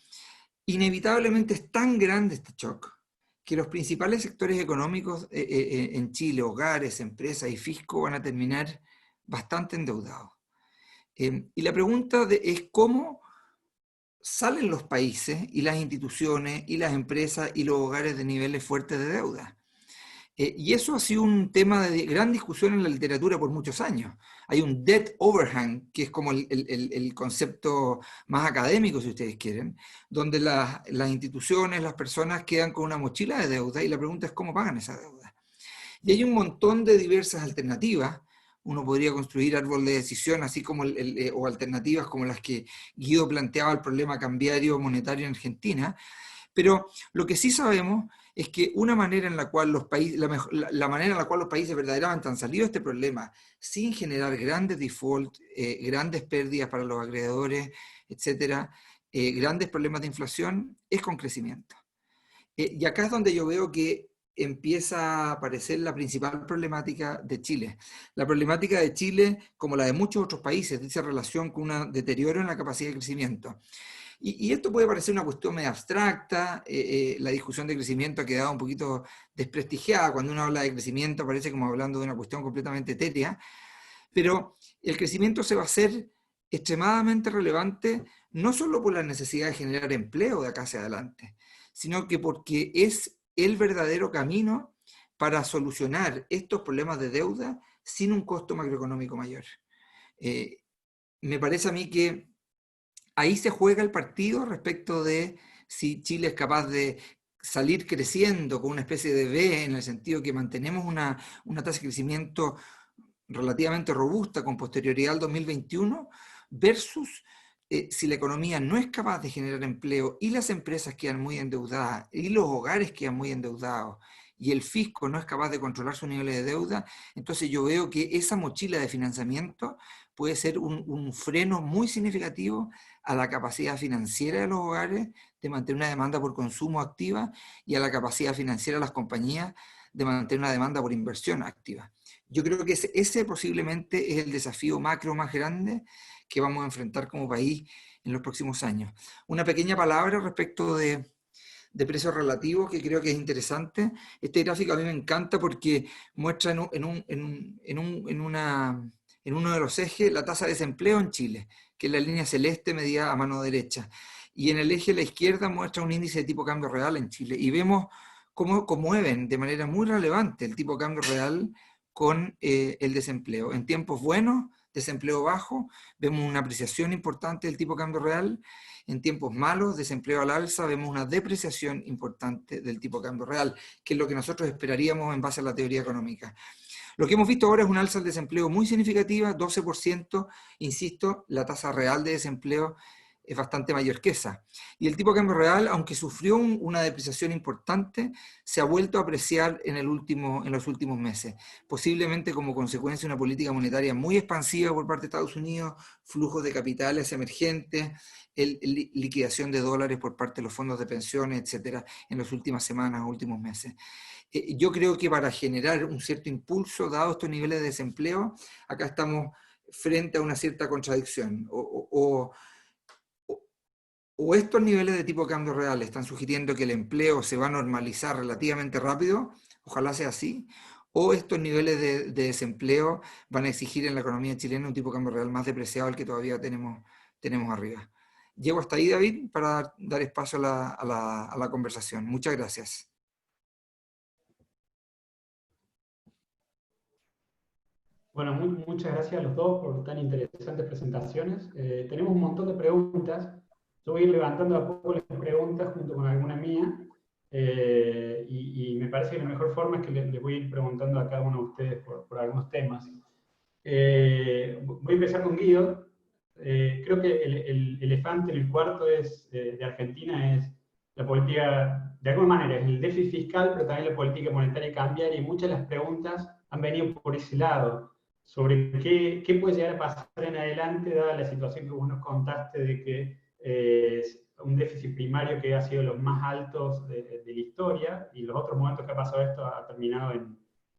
C: inevitablemente es tan grande este shock que los principales sectores económicos en Chile, hogares, empresas y fisco, van a terminar bastante endeudados. Y la pregunta es cómo salen los países y las instituciones y las empresas y los hogares de niveles fuertes de deuda. Y eso ha sido un tema de gran discusión en la literatura por muchos años. Hay un debt overhang, que es como el concepto más académico, si ustedes quieren, donde las instituciones, las personas quedan con una mochila de deuda y la pregunta es cómo pagan esa deuda. Y hay un montón de diversas alternativas. Uno podría construir árbol de decisión, así como o alternativas como las que Guido planteaba el problema cambiario monetario en Argentina, pero lo que sí sabemos es que una manera en la cual los países, la manera en la cual los países verdaderamente han salido de este problema sin generar grandes defaults, grandes pérdidas para los acreedores, etcétera, grandes problemas de inflación, es con crecimiento. Y acá es donde yo veo que empieza a aparecer la principal problemática de Chile. La problemática de Chile, como la de muchos otros países, dice relación con un deterioro en la capacidad de crecimiento. Y esto puede parecer una cuestión medio abstracta, la discusión de crecimiento ha quedado un poquito desprestigiada, cuando uno habla de crecimiento parece como hablando de una cuestión completamente etérea, pero el crecimiento se va a hacer extremadamente relevante no solo por la necesidad de generar empleo de acá hacia adelante, sino que porque es el verdadero camino para solucionar estos problemas de deuda sin un costo macroeconómico mayor. Me parece a mí que ahí se juega el partido respecto de si Chile es capaz de salir creciendo con una especie de V, en el sentido que mantenemos una tasa de crecimiento relativamente robusta con posterioridad al 2021, versus si la economía no es capaz de generar empleo y las empresas quedan muy endeudadas y los hogares quedan muy endeudados y el fisco no es capaz de controlar sus niveles de deuda, entonces yo veo que esa mochila de financiamiento puede ser un freno muy significativo a la capacidad financiera de los hogares de mantener una demanda por consumo activa y a la capacidad financiera de las compañías de mantener una demanda por inversión activa. Yo creo que ese posiblemente es el desafío macro más grande que vamos a enfrentar como país en los próximos años. Una pequeña palabra respecto de precios relativos que creo que es interesante. Este gráfico a mí me encanta porque muestra en uno de los ejes la tasa de desempleo en Chile, que es la línea celeste medida a mano derecha. Y en el eje de la izquierda muestra un índice de tipo de cambio real en Chile. Y vemos cómo conmueven de manera muy relevante el tipo de cambio real con el desempleo. En tiempos buenos, desempleo bajo, vemos una apreciación importante del tipo de cambio real. En tiempos malos, desempleo al alza, vemos una depreciación importante del tipo de cambio real, que es lo que nosotros esperaríamos en base a la teoría económica. Lo que hemos visto ahora es una alza del desempleo muy significativa, 12%, insisto, la tasa real de desempleo es bastante mayor que esa. Y el tipo de cambio real, aunque sufrió una depreciación importante, se ha vuelto a apreciar en los últimos meses, posiblemente como consecuencia de una política monetaria muy expansiva por parte de Estados Unidos, flujos de capitales emergentes, liquidación de dólares por parte de los fondos de pensiones, etcétera, en las últimas semanas o últimos meses. Yo creo que para generar un cierto impulso, dado estos niveles de desempleo, acá estamos frente a una cierta contradicción. O estos niveles de tipo de cambio real están sugiriendo que el empleo se va a normalizar relativamente rápido, ojalá sea así, o estos niveles de desempleo van a exigir en la economía chilena un tipo de cambio real más depreciado al que todavía tenemos arriba. Llego hasta ahí, David, para dar espacio a la conversación. Muchas gracias.
A: Bueno, muchas gracias a los dos por tan interesantes presentaciones. Tenemos un montón de preguntas. Yo voy a ir levantando a poco las preguntas junto con alguna mía. Y me parece que la mejor forma es que les voy a ir preguntando a cada uno de ustedes por algunos temas. Voy a empezar con Guido. Creo que el elefante en el cuarto de Argentina es la política, de alguna manera, es el déficit fiscal, pero también la política monetaria y cambiaria, y muchas de las preguntas han venido por ese lado, sobre qué puede llegar a pasar en adelante, dada la situación que vos nos contaste de que un déficit primario que ha sido los más altos de la historia, y los otros momentos que ha pasado esto ha terminado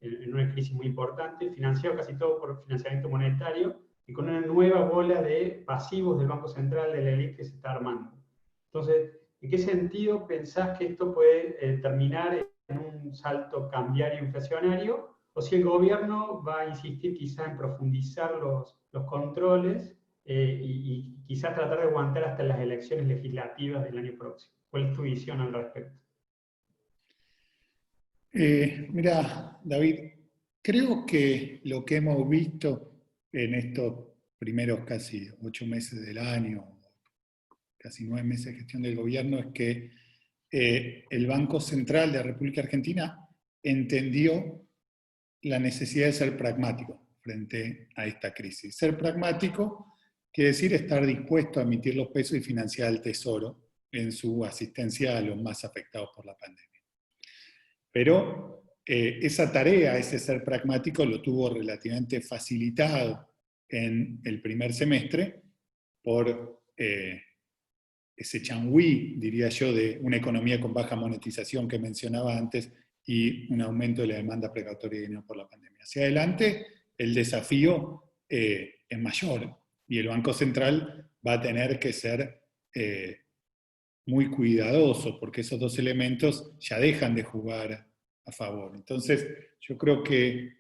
A: en una crisis muy importante, financiado casi todo por financiamiento monetario, y con una nueva bola de pasivos del Banco Central de la élite que se está armando. Entonces, ¿en qué sentido pensás que esto puede terminar en un salto cambiario inflacionario? O si el gobierno va a insistir quizás en profundizar los controles y quizás tratar de aguantar hasta las elecciones legislativas del año próximo. ¿Cuál es tu visión al respecto?
B: Mira, David, creo que lo que hemos visto en estos primeros casi 8 meses del año, casi 9 meses de gestión del gobierno, es que el Banco Central de la República Argentina entendió la necesidad de ser pragmático frente a esta crisis. Ser pragmático quiere decir estar dispuesto a emitir los pesos y financiar al Tesoro en su asistencia a los más afectados por la pandemia. Pero esa tarea, ese ser pragmático, lo tuvo relativamente facilitado en el primer semestre por ese changüí, diría yo, de una economía con baja monetización que mencionaba antes y un aumento de la demanda precautoria de dinero por la pandemia. Hacia adelante, el desafío es mayor y el Banco Central va a tener que ser muy cuidadoso, porque esos dos elementos ya dejan de jugar a favor. Entonces, yo creo que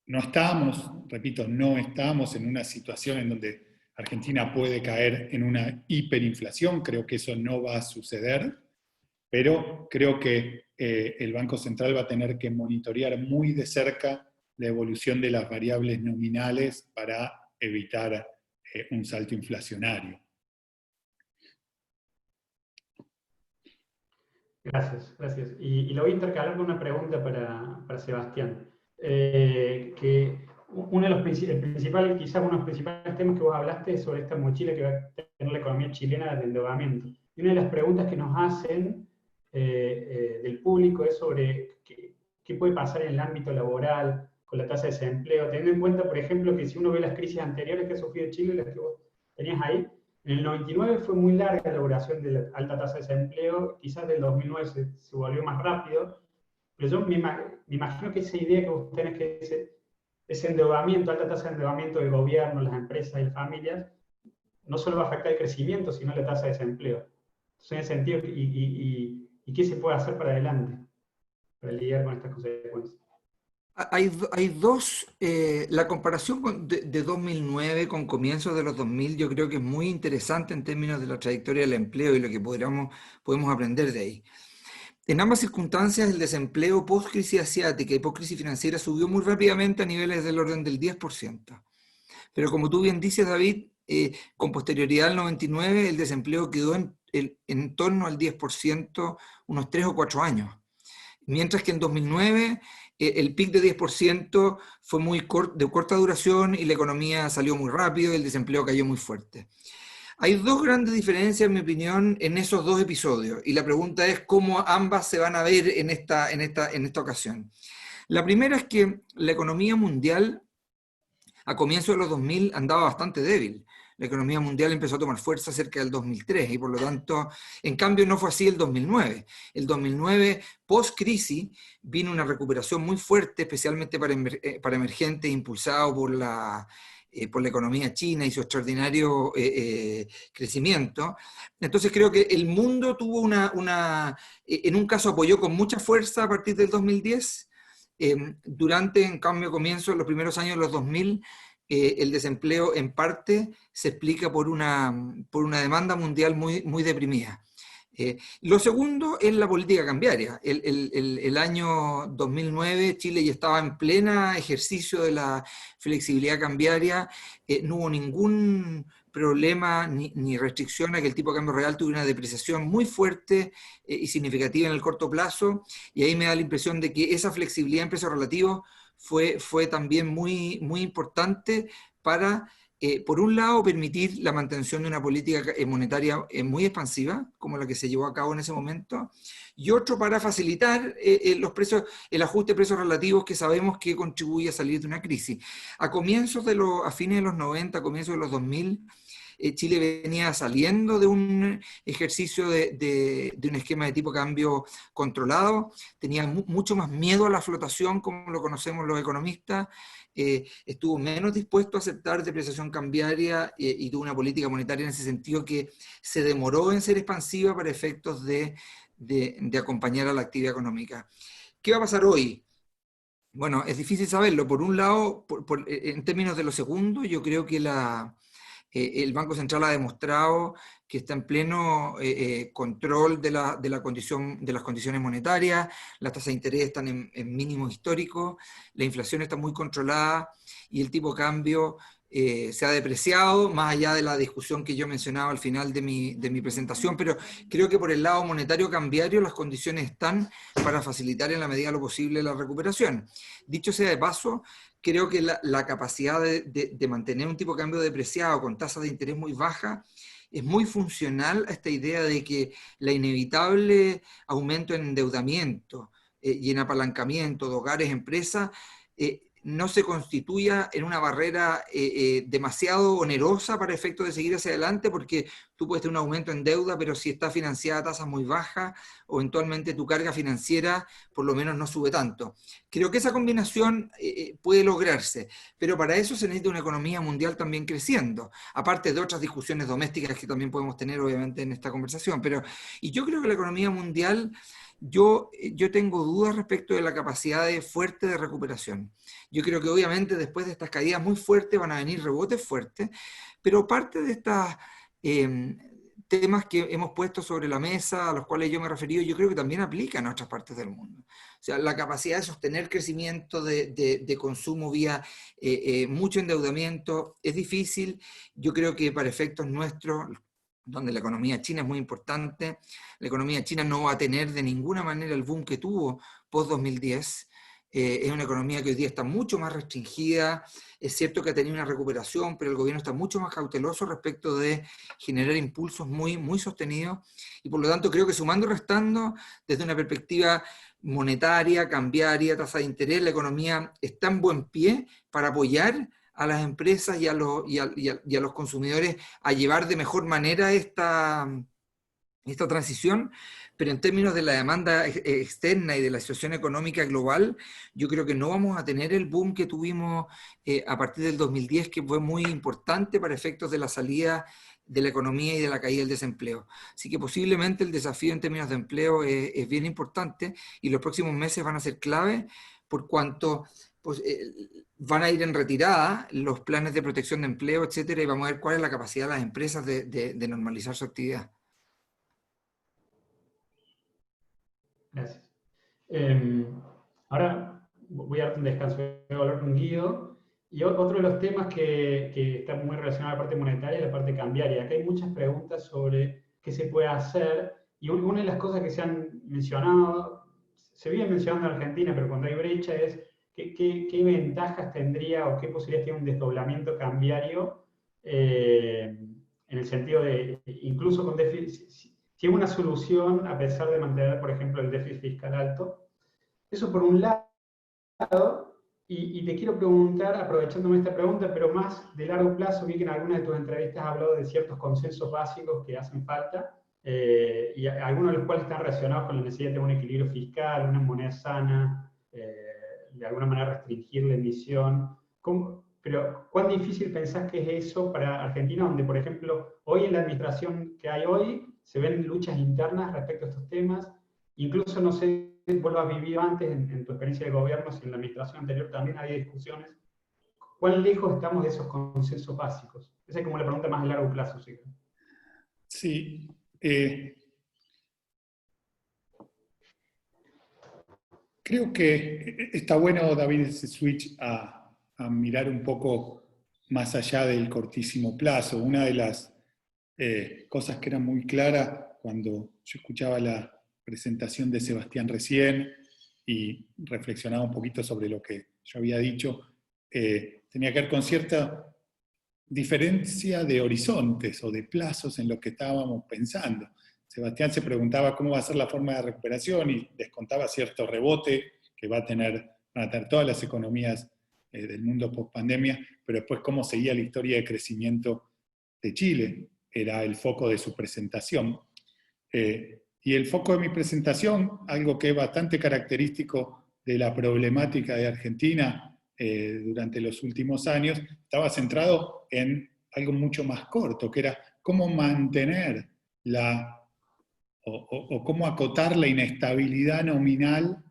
B: no estamos, repito, no estamos en una situación en donde Argentina puede caer en una hiperinflación, creo que eso no va a suceder, pero creo que el Banco Central va a tener que monitorear muy de cerca la evolución de las variables nominales para evitar un salto inflacionario.
A: Gracias, gracias. Y lo voy a intercalar con una pregunta para Sebastián. Uno de los principales, quizás uno de los principales temas que vos hablaste es sobre esta mochila que va a tener la economía chilena de endeudamiento. Y una de las preguntas que nos hacen del público es sobre qué puede pasar en el ámbito laboral con la tasa de desempleo, teniendo en cuenta, por ejemplo, que si uno ve las crisis anteriores que ha sufrido Chile, las que vos tenías ahí, en el 99 fue muy larga la duración de la alta tasa de desempleo, quizás del 2009 se volvió más rápido, pero yo me imagino que esa idea que vos tenés, que ese endeudamiento, alta tasa de endeudamiento del gobierno, las empresas y las familias, no solo va a afectar el crecimiento, sino la tasa de desempleo. Entonces, en ese sentido, ¿y qué se puede hacer para adelante para lidiar con estas consecuencias?
C: Hay dos, la comparación de 2009 con comienzos de los 2000 yo creo que es muy interesante en términos de la trayectoria del empleo y lo que podemos aprender de ahí. En ambas circunstancias el desempleo post-crisis asiática y post-crisis financiera subió muy rápidamente a niveles del orden del 10%. Pero como tú bien dices, David, con posterioridad al 99 el desempleo quedó en torno al 10% unos 3 o 4 años. Mientras que en 2009 el pic de 10% fue de corta duración y la economía salió muy rápido y el desempleo cayó muy fuerte. Hay dos grandes diferencias, en mi opinión, en esos dos episodios. Y la pregunta es cómo ambas se van a ver en esta ocasión. La primera es que la economía mundial a comienzos de los 2000 andaba bastante débil. La economía mundial empezó a tomar fuerza cerca del 2003 y por lo tanto, en cambio no fue así el 2009. El 2009, post-crisis, vino una recuperación muy fuerte, especialmente para emergentes, impulsado por la economía china y su extraordinario crecimiento. Entonces creo que el mundo tuvo en un caso apoyó con mucha fuerza a partir del 2010, durante, en cambio, comienzo de los primeros años de los 2000, el desempleo en parte se explica por una demanda mundial muy deprimida. Lo segundo es la política cambiaria. El año 2009 Chile ya estaba en plena ejercicio de la flexibilidad cambiaria, no hubo ningún problema ni restricción a que el tipo de cambio real tuviera una depreciación muy fuerte y significativa en el corto plazo, y ahí me da la impresión de que esa flexibilidad en precios relativos fue también muy importante para, por un lado, permitir la mantención de una política monetaria muy expansiva, como la que se llevó a cabo en ese momento, y otro para facilitar el ajuste de precios relativos que sabemos que contribuye a salir de una crisis. A fines de los 90, comienzos de los 2000, Chile venía saliendo de un ejercicio de un esquema de tipo de cambio controlado, tenía mucho más miedo a la flotación, como lo conocemos los economistas, estuvo menos dispuesto a aceptar depreciación cambiaria y tuvo una política monetaria en ese sentido que se demoró en ser expansiva para efectos de acompañar a la actividad económica. ¿Qué va a pasar hoy? Bueno, es difícil saberlo. Por un lado, en términos de lo segundo, yo creo que el Banco Central ha demostrado que está en pleno control de las condiciones monetarias, las tasas de interés están en mínimos históricos, la inflación está muy controlada y el tipo de cambio se ha depreciado, más allá de la discusión que yo mencionaba al final de mi presentación, pero creo que por el lado monetario cambiario las condiciones están para facilitar en la medida de lo posible la recuperación. Dicho sea de paso, creo que la capacidad de mantener un tipo de cambio depreciado con tasas de interés muy bajas es muy funcional a esta idea de que la inevitable aumento en endeudamiento y en apalancamiento de hogares, empresas, no se constituya en una barrera demasiado onerosa para efectos de seguir hacia adelante, porque tú puedes tener un aumento en deuda, pero si está financiada a tasas muy bajas, o eventualmente tu carga financiera por lo menos no sube tanto. Creo que esa combinación puede lograrse, pero para eso se necesita una economía mundial también creciendo, aparte de otras discusiones domésticas que también podemos tener obviamente en esta conversación. Y yo creo que la economía mundial, yo tengo dudas respecto de la capacidad fuerte de recuperación. Yo creo que obviamente después de estas caídas muy fuertes van a venir rebotes fuertes, pero parte de estos temas que hemos puesto sobre la mesa, a los cuales yo me he referido, yo creo que también aplican a otras partes del mundo. O sea, la capacidad de sostener crecimiento de consumo vía mucho endeudamiento es difícil. Yo creo que para efectos nuestros, donde la economía china es muy importante, la economía china no va a tener de ninguna manera el boom que tuvo post-2010. Es una economía que hoy día está mucho más restringida. Es cierto que ha tenido una recuperación, pero el gobierno está mucho más cauteloso respecto de generar impulsos muy, muy sostenidos. Y por lo tanto creo que sumando y restando, desde una perspectiva monetaria, cambiaria, tasa de interés, la economía está en buen pie para apoyar a las empresas y a los consumidores a llevar de mejor manera esta transición, pero en términos de la demanda externa y de la situación económica global, yo creo que no vamos a tener el boom que tuvimos a partir del 2010, que fue muy importante para efectos de la salida de la economía y de la caída del desempleo. Así que posiblemente el desafío en términos de empleo es bien importante y los próximos meses van a ser clave por cuanto pues, van a ir en retirada los planes de protección de empleo, etcétera, y vamos a ver cuál es la capacidad de las empresas de normalizar su actividad.
A: Gracias. Ahora voy a darte un descanso, voy a hablar con Guido. Y otro de los temas que está muy relacionado a la parte monetaria y la parte cambiaria. Acá hay muchas preguntas sobre qué se puede hacer. Y una de las cosas que se han mencionado, se viene mencionando en Argentina, pero cuando hay brecha es qué ventajas tendría o qué posibilidades tiene un desdoblamiento cambiario en el sentido de, incluso con déficit, si es una solución a pesar de mantener, por ejemplo, el déficit fiscal alto. Eso por un lado, y te quiero preguntar, aprovechándome esta pregunta, pero más de largo plazo, vi que en algunas de tus entrevistas has hablado de ciertos consensos básicos que hacen falta, y algunos de los cuales están relacionados con la necesidad de tener un equilibrio fiscal, una moneda sana, de alguna manera restringir la emisión. Pero, ¿cuán difícil pensás que es eso para Argentina, donde, por ejemplo, hoy en la administración que hay hoy, se ven luchas internas respecto a estos temas? Incluso, no sé, vos lo has vivido antes en tu experiencia de gobierno, si en la administración anterior también había discusiones. ¿Cuán lejos estamos de esos consensos básicos? Esa es como la pregunta más a largo plazo, ¿sí?
B: Sí. Creo que está bueno, David, ese switch a mirar un poco más allá del cortísimo plazo. Una de las cosas que era muy clara cuando yo escuchaba la presentación de Sebastián recién y reflexionaba un poquito sobre lo que yo había dicho, tenía que ver con cierta diferencia de horizontes o de plazos en lo que estábamos pensando. Sebastián se preguntaba cómo va a ser la forma de recuperación y descontaba cierto rebote que van a tener todas las economías del mundo post-pandemia, pero después cómo seguía la historia de crecimiento de Chile, era el foco de su presentación. Y el foco de mi presentación, algo que es bastante característico de la problemática de Argentina durante los últimos años, estaba centrado en algo mucho más corto, que era cómo mantener o cómo acotar la inestabilidad nominal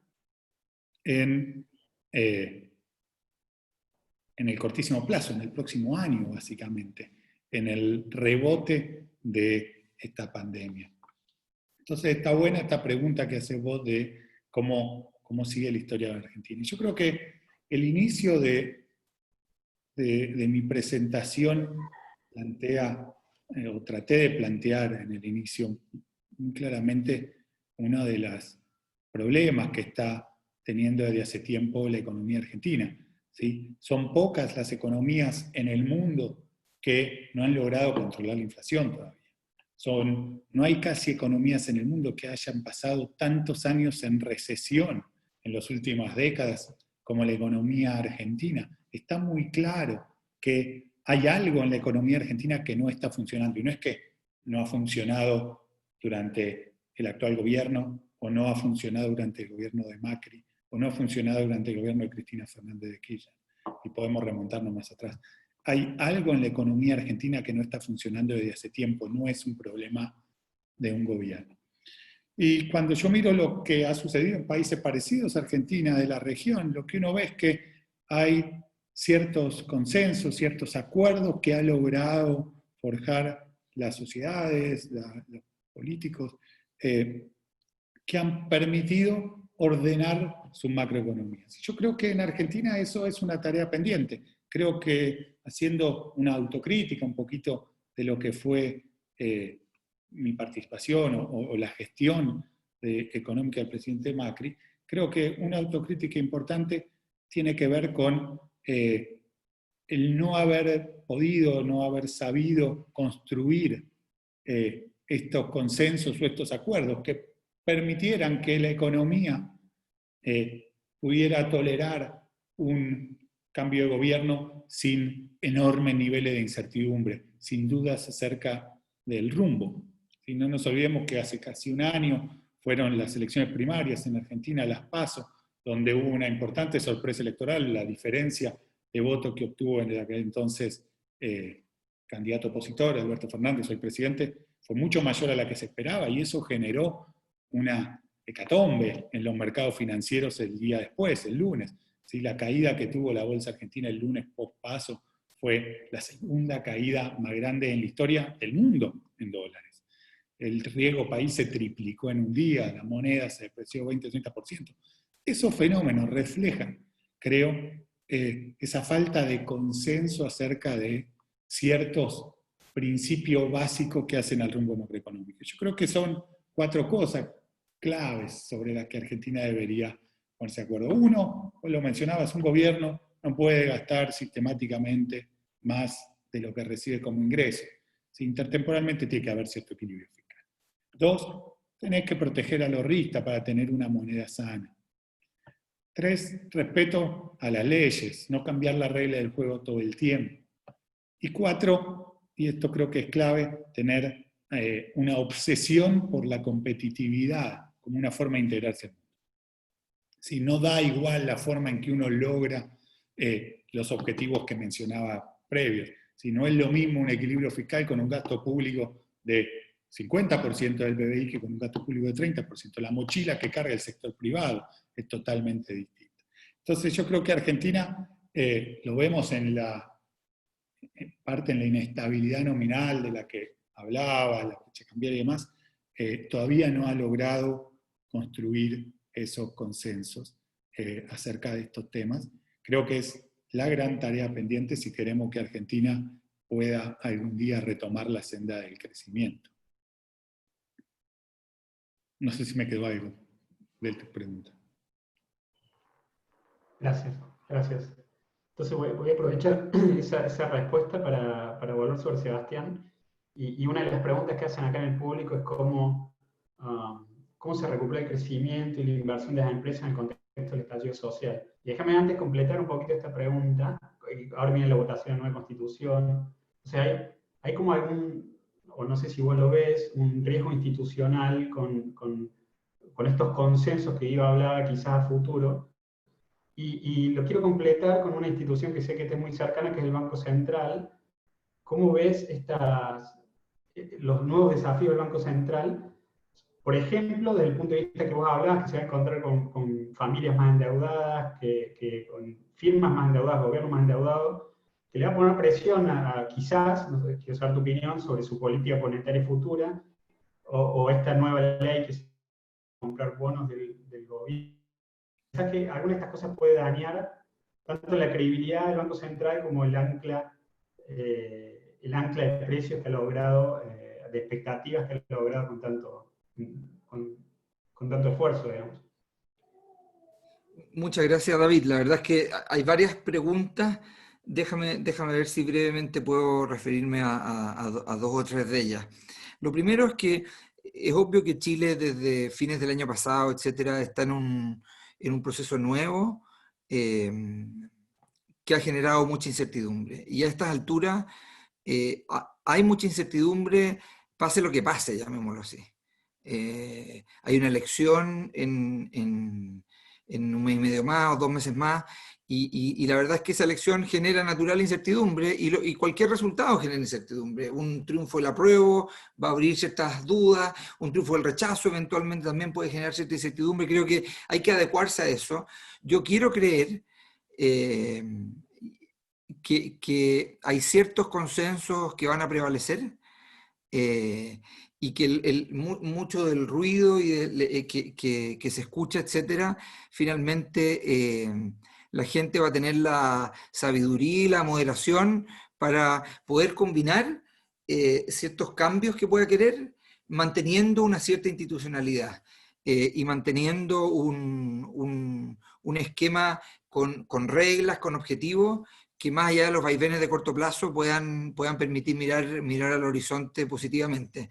B: en el cortísimo plazo, en el próximo año, básicamente, en el rebote de esta pandemia. Entonces está buena esta pregunta que haces vos de cómo sigue la historia de Argentina. Yo creo que el inicio de mi presentación plantea, o traté de plantear en el inicio muy claramente uno de los problemas que está teniendo desde hace tiempo la economía argentina. ¿Sí? Son pocas las economías en el mundo que no han logrado controlar la inflación todavía. No hay casi economías en el mundo que hayan pasado tantos años en recesión en las últimas décadas como la economía argentina, está muy claro que hay algo en la economía argentina que no está funcionando. Y no es que no ha funcionado durante el actual gobierno, o no ha funcionado durante el gobierno de Macri, o no ha funcionado durante el gobierno de Cristina Fernández de Kirchner. Y podemos remontarnos más atrás. Hay algo en la economía argentina que no está funcionando desde hace tiempo, no es un problema de un gobierno. Y cuando yo miro lo que ha sucedido en países parecidos a Argentina, de la región, lo que uno ve es que hay ciertos consensos, ciertos acuerdos que ha logrado forjar las sociedades, los políticos, que han permitido ordenar sus macroeconomías. Yo creo que en Argentina eso es una tarea pendiente. Creo que haciendo una autocrítica un poquito de lo que fue mi participación o la gestión económica del presidente Macri, creo que una autocrítica importante tiene que ver con el no haber podido, no haber sabido construir estos consensos o estos acuerdos que permitieran que la economía pudiera tolerar un cambio de gobierno sin enormes niveles de incertidumbre, sin dudas acerca del rumbo. Y no nos olvidemos que hace casi un año fueron las elecciones primarias en Argentina, las PASO, donde hubo una importante sorpresa electoral, la diferencia de votos que obtuvo en aquel entonces candidato opositor, Alberto Fernández, hoy presidente, fue mucho mayor a la que se esperaba, y eso generó una hecatombe en los mercados financieros el día después, el lunes. ¿Sí? La caída que tuvo la bolsa argentina el lunes post-PASO fue la segunda caída más grande en la historia del mundo en dólares. El riesgo país se triplicó en un día, la moneda se depreció 20-30%. Esos fenómenos reflejan, creo, esa falta de consenso acerca de ciertos principios básicos que hacen al rumbo macroeconómico. Yo creo que son 4 cosas claves sobre las que Argentina debería ponerse de acuerdo. Uno, lo mencionabas, un gobierno no puede gastar sistemáticamente más de lo que recibe como ingreso. Si intertemporalmente tiene que haber cierto equilibrio fiscal. 2, tenés que proteger al ahorrista para tener una moneda sana. 3, respeto a las leyes, no cambiar la regla del juego todo el tiempo. Y 4, y esto creo que es clave, tener una obsesión por la competitividad como una forma de integrarse al mundo. Si no da igual la forma en que uno logra los objetivos que mencionaba previos. Si no es lo mismo un equilibrio fiscal con un gasto público de 50% del PBI que con un gasto público de 30%. La mochila que carga el sector privado es totalmente distinta. Entonces yo creo que Argentina, lo vemos en parte en la inestabilidad nominal de la que hablaba, la fecha cambiaria y demás, todavía no ha logrado construir esos consensos acerca de estos temas. Creo que es la gran tarea pendiente si queremos que Argentina pueda algún día retomar la senda del crecimiento. No sé si me quedó algo de tu pregunta.
A: Gracias, gracias. Entonces voy a aprovechar esa respuesta para volver sobre Sebastián. Y una de las preguntas que hacen acá en el público es cómo se recupera el crecimiento y la inversión de las empresas en el contexto del estallido social. Y déjame antes completar un poquito esta pregunta. Ahora viene la votación de la nueva Constitución. O sea, hay como algún, o no sé si vos lo ves, un riesgo institucional con estos consensos que iba a hablar quizás a futuro. Y lo quiero completar con una institución que sé que te es muy cercana, que es el Banco Central. ¿Cómo ves los nuevos desafíos del Banco Central? Por ejemplo, desde el punto de vista que vos hablabas, que se va a encontrar con familias más endeudadas, con firmas más endeudadas, gobiernos más endeudados, que le va a poner presión quizás, no sé, quiero saber tu opinión sobre su política monetaria futura, o esta nueva ley que se va a comprar bonos del gobierno. ¿Pensás que alguna de estas cosas puede dañar tanto la credibilidad del Banco Central como el ancla de precios que ha logrado, de expectativas que ha logrado con tanto esfuerzo, digamos?
C: Muchas gracias, David. La verdad es que hay varias preguntas. Déjame ver si brevemente puedo referirme a 2 o 3 de ellas. Lo primero es que es obvio que Chile desde fines del año pasado, etcétera, está en un proceso nuevo que ha generado mucha incertidumbre. Y a estas alturas hay mucha incertidumbre, pase lo que pase, llamémoslo así. Hay una elección en un mes y medio más o 2 meses más, y la verdad es que esa elección genera natural incertidumbre, y cualquier resultado genera incertidumbre. Un triunfo del apruebo va a abrir ciertas dudas, un triunfo del rechazo eventualmente también puede generar cierta incertidumbre. Creo que hay que adecuarse a eso. Yo quiero creer que hay ciertos consensos que van a prevalecer, y que mucho del ruido y que se escucha, etcétera, finalmente la gente va a tener la sabiduría y la moderación para poder combinar ciertos cambios que pueda querer, manteniendo una cierta institucionalidad y manteniendo un esquema con reglas, con objetivos, que más allá de los vaivenes de corto plazo puedan permitir mirar al horizonte positivamente.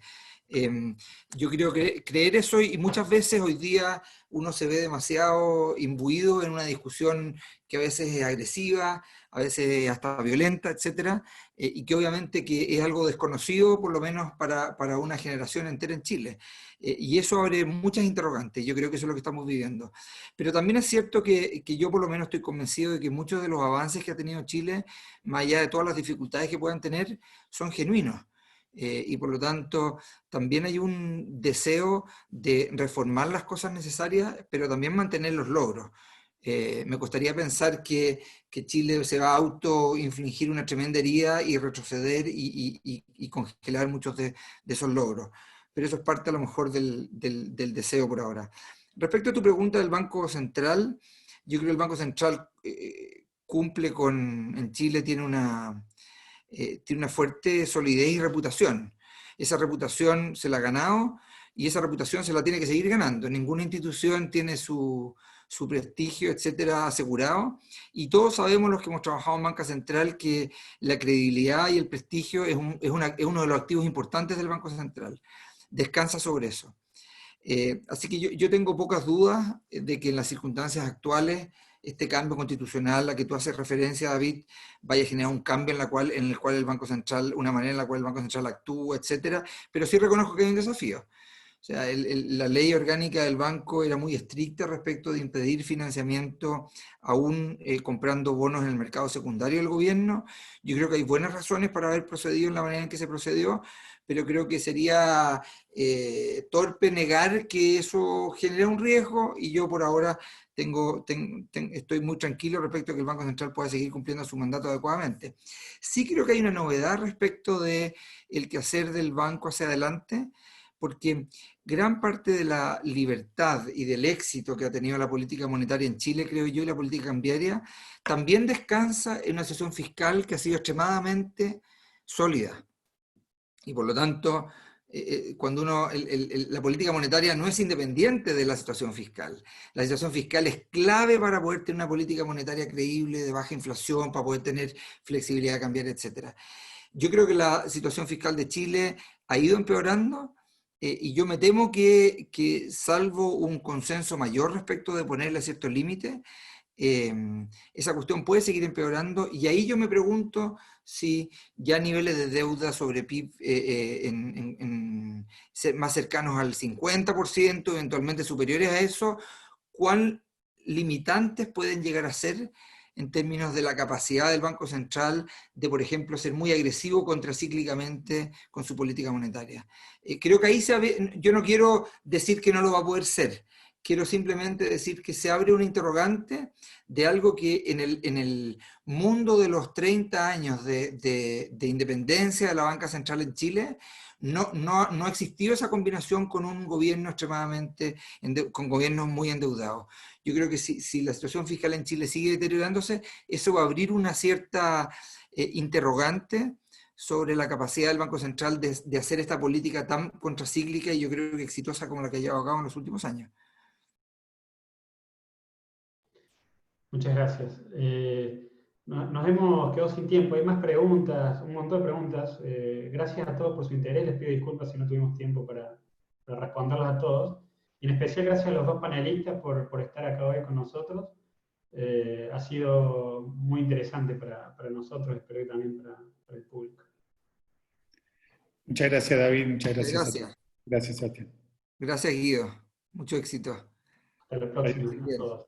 C: Yo creo que creer eso, y muchas veces hoy día uno se ve demasiado imbuido en una discusión que a veces es agresiva, a veces hasta violenta, etcétera, y que obviamente que es algo desconocido, por lo menos para una generación entera en Chile. Y eso abre muchas interrogantes. Yo creo que eso es lo que estamos viviendo. Pero también es cierto que yo por lo menos estoy convencido de que muchos de los avances que ha tenido Chile, más allá de todas las dificultades que puedan tener, son genuinos. Y por lo tanto también hay un deseo de reformar las cosas necesarias, pero también mantener los logros. Me costaría pensar que Chile se va a autoinfligir una tremenda herida y retroceder y congelar muchos de esos logros. Pero eso es parte a lo mejor del deseo por ahora. Respecto a tu pregunta del Banco Central, yo creo que el Banco Central cumple en Chile tiene una fuerte solidez y reputación. Esa reputación se la ha ganado, y esa reputación se la tiene que seguir ganando. Ninguna institución tiene su prestigio, etcétera, asegurado, y todos sabemos, los que hemos trabajado en Banca Central, que la credibilidad y el prestigio es uno de los activos importantes del Banco Central. Descansa sobre eso. Así que yo tengo pocas dudas de que en las circunstancias actuales este cambio constitucional a que tú haces referencia, David, vaya a generar un cambio en el cual el Banco Central, una manera en la cual el Banco Central actúa, etcétera, pero sí reconozco que hay un desafío. O sea, la ley orgánica del banco era muy estricta respecto de impedir financiamiento, aún comprando bonos en el mercado secundario del gobierno. Yo creo que hay buenas razones para haber procedido en la manera en que se procedió, pero creo que sería torpe negar que eso genera un riesgo, y yo por ahora estoy muy tranquilo respecto a que el Banco Central pueda seguir cumpliendo su mandato adecuadamente. Sí creo que hay una novedad respecto de el quehacer del banco hacia adelante, porque gran parte de la libertad y del éxito que ha tenido la política monetaria en Chile, creo yo, y la política cambiaria, también descansa en una situación fiscal que ha sido extremadamente sólida. Y por lo tanto, cuando la política monetaria no es independiente de la situación fiscal. La situación fiscal es clave para poder tener una política monetaria creíble, de baja inflación, para poder tener flexibilidad de cambiar, etc. Yo creo que la situación fiscal de Chile ha ido empeorando, y yo me temo que salvo un consenso mayor respecto de ponerle ciertos límites, esa cuestión puede seguir empeorando, y ahí yo me pregunto si ya niveles de deuda sobre PIB más cercanos al 50%, eventualmente superiores a eso, ¿cuán limitantes pueden llegar a ser en términos de la capacidad del Banco Central de, por ejemplo, ser muy agresivo contracíclicamente con su política monetaria? Creo que ahí yo no quiero decir que no lo va a poder ser, quiero simplemente decir que se abre una interrogante de algo que en el mundo de los 30 años de independencia de la banca central en Chile, no ha existido esa combinación con un gobierno con gobiernos muy endeudados. Yo creo que si la situación fiscal en Chile sigue deteriorándose, eso va a abrir una cierta interrogante sobre la capacidad del Banco Central de hacer esta política tan contracíclica, y yo creo que exitosa, como la que ha llevado a cabo en los últimos años.
A: Muchas gracias. Nos hemos quedado sin tiempo. Hay más preguntas, un montón de preguntas. Gracias a todos por su interés. Les pido disculpas si no tuvimos tiempo para responderlas a todos. Y en especial gracias a los dos panelistas por estar acá hoy con nosotros. Ha sido muy interesante para nosotros, espero que también para el público.
B: Muchas gracias, David. Muchas gracias a ti.
C: Gracias.
B: Gracias a ti.
C: Gracias, Guido. Mucho éxito.
A: Hasta la próxima a todos.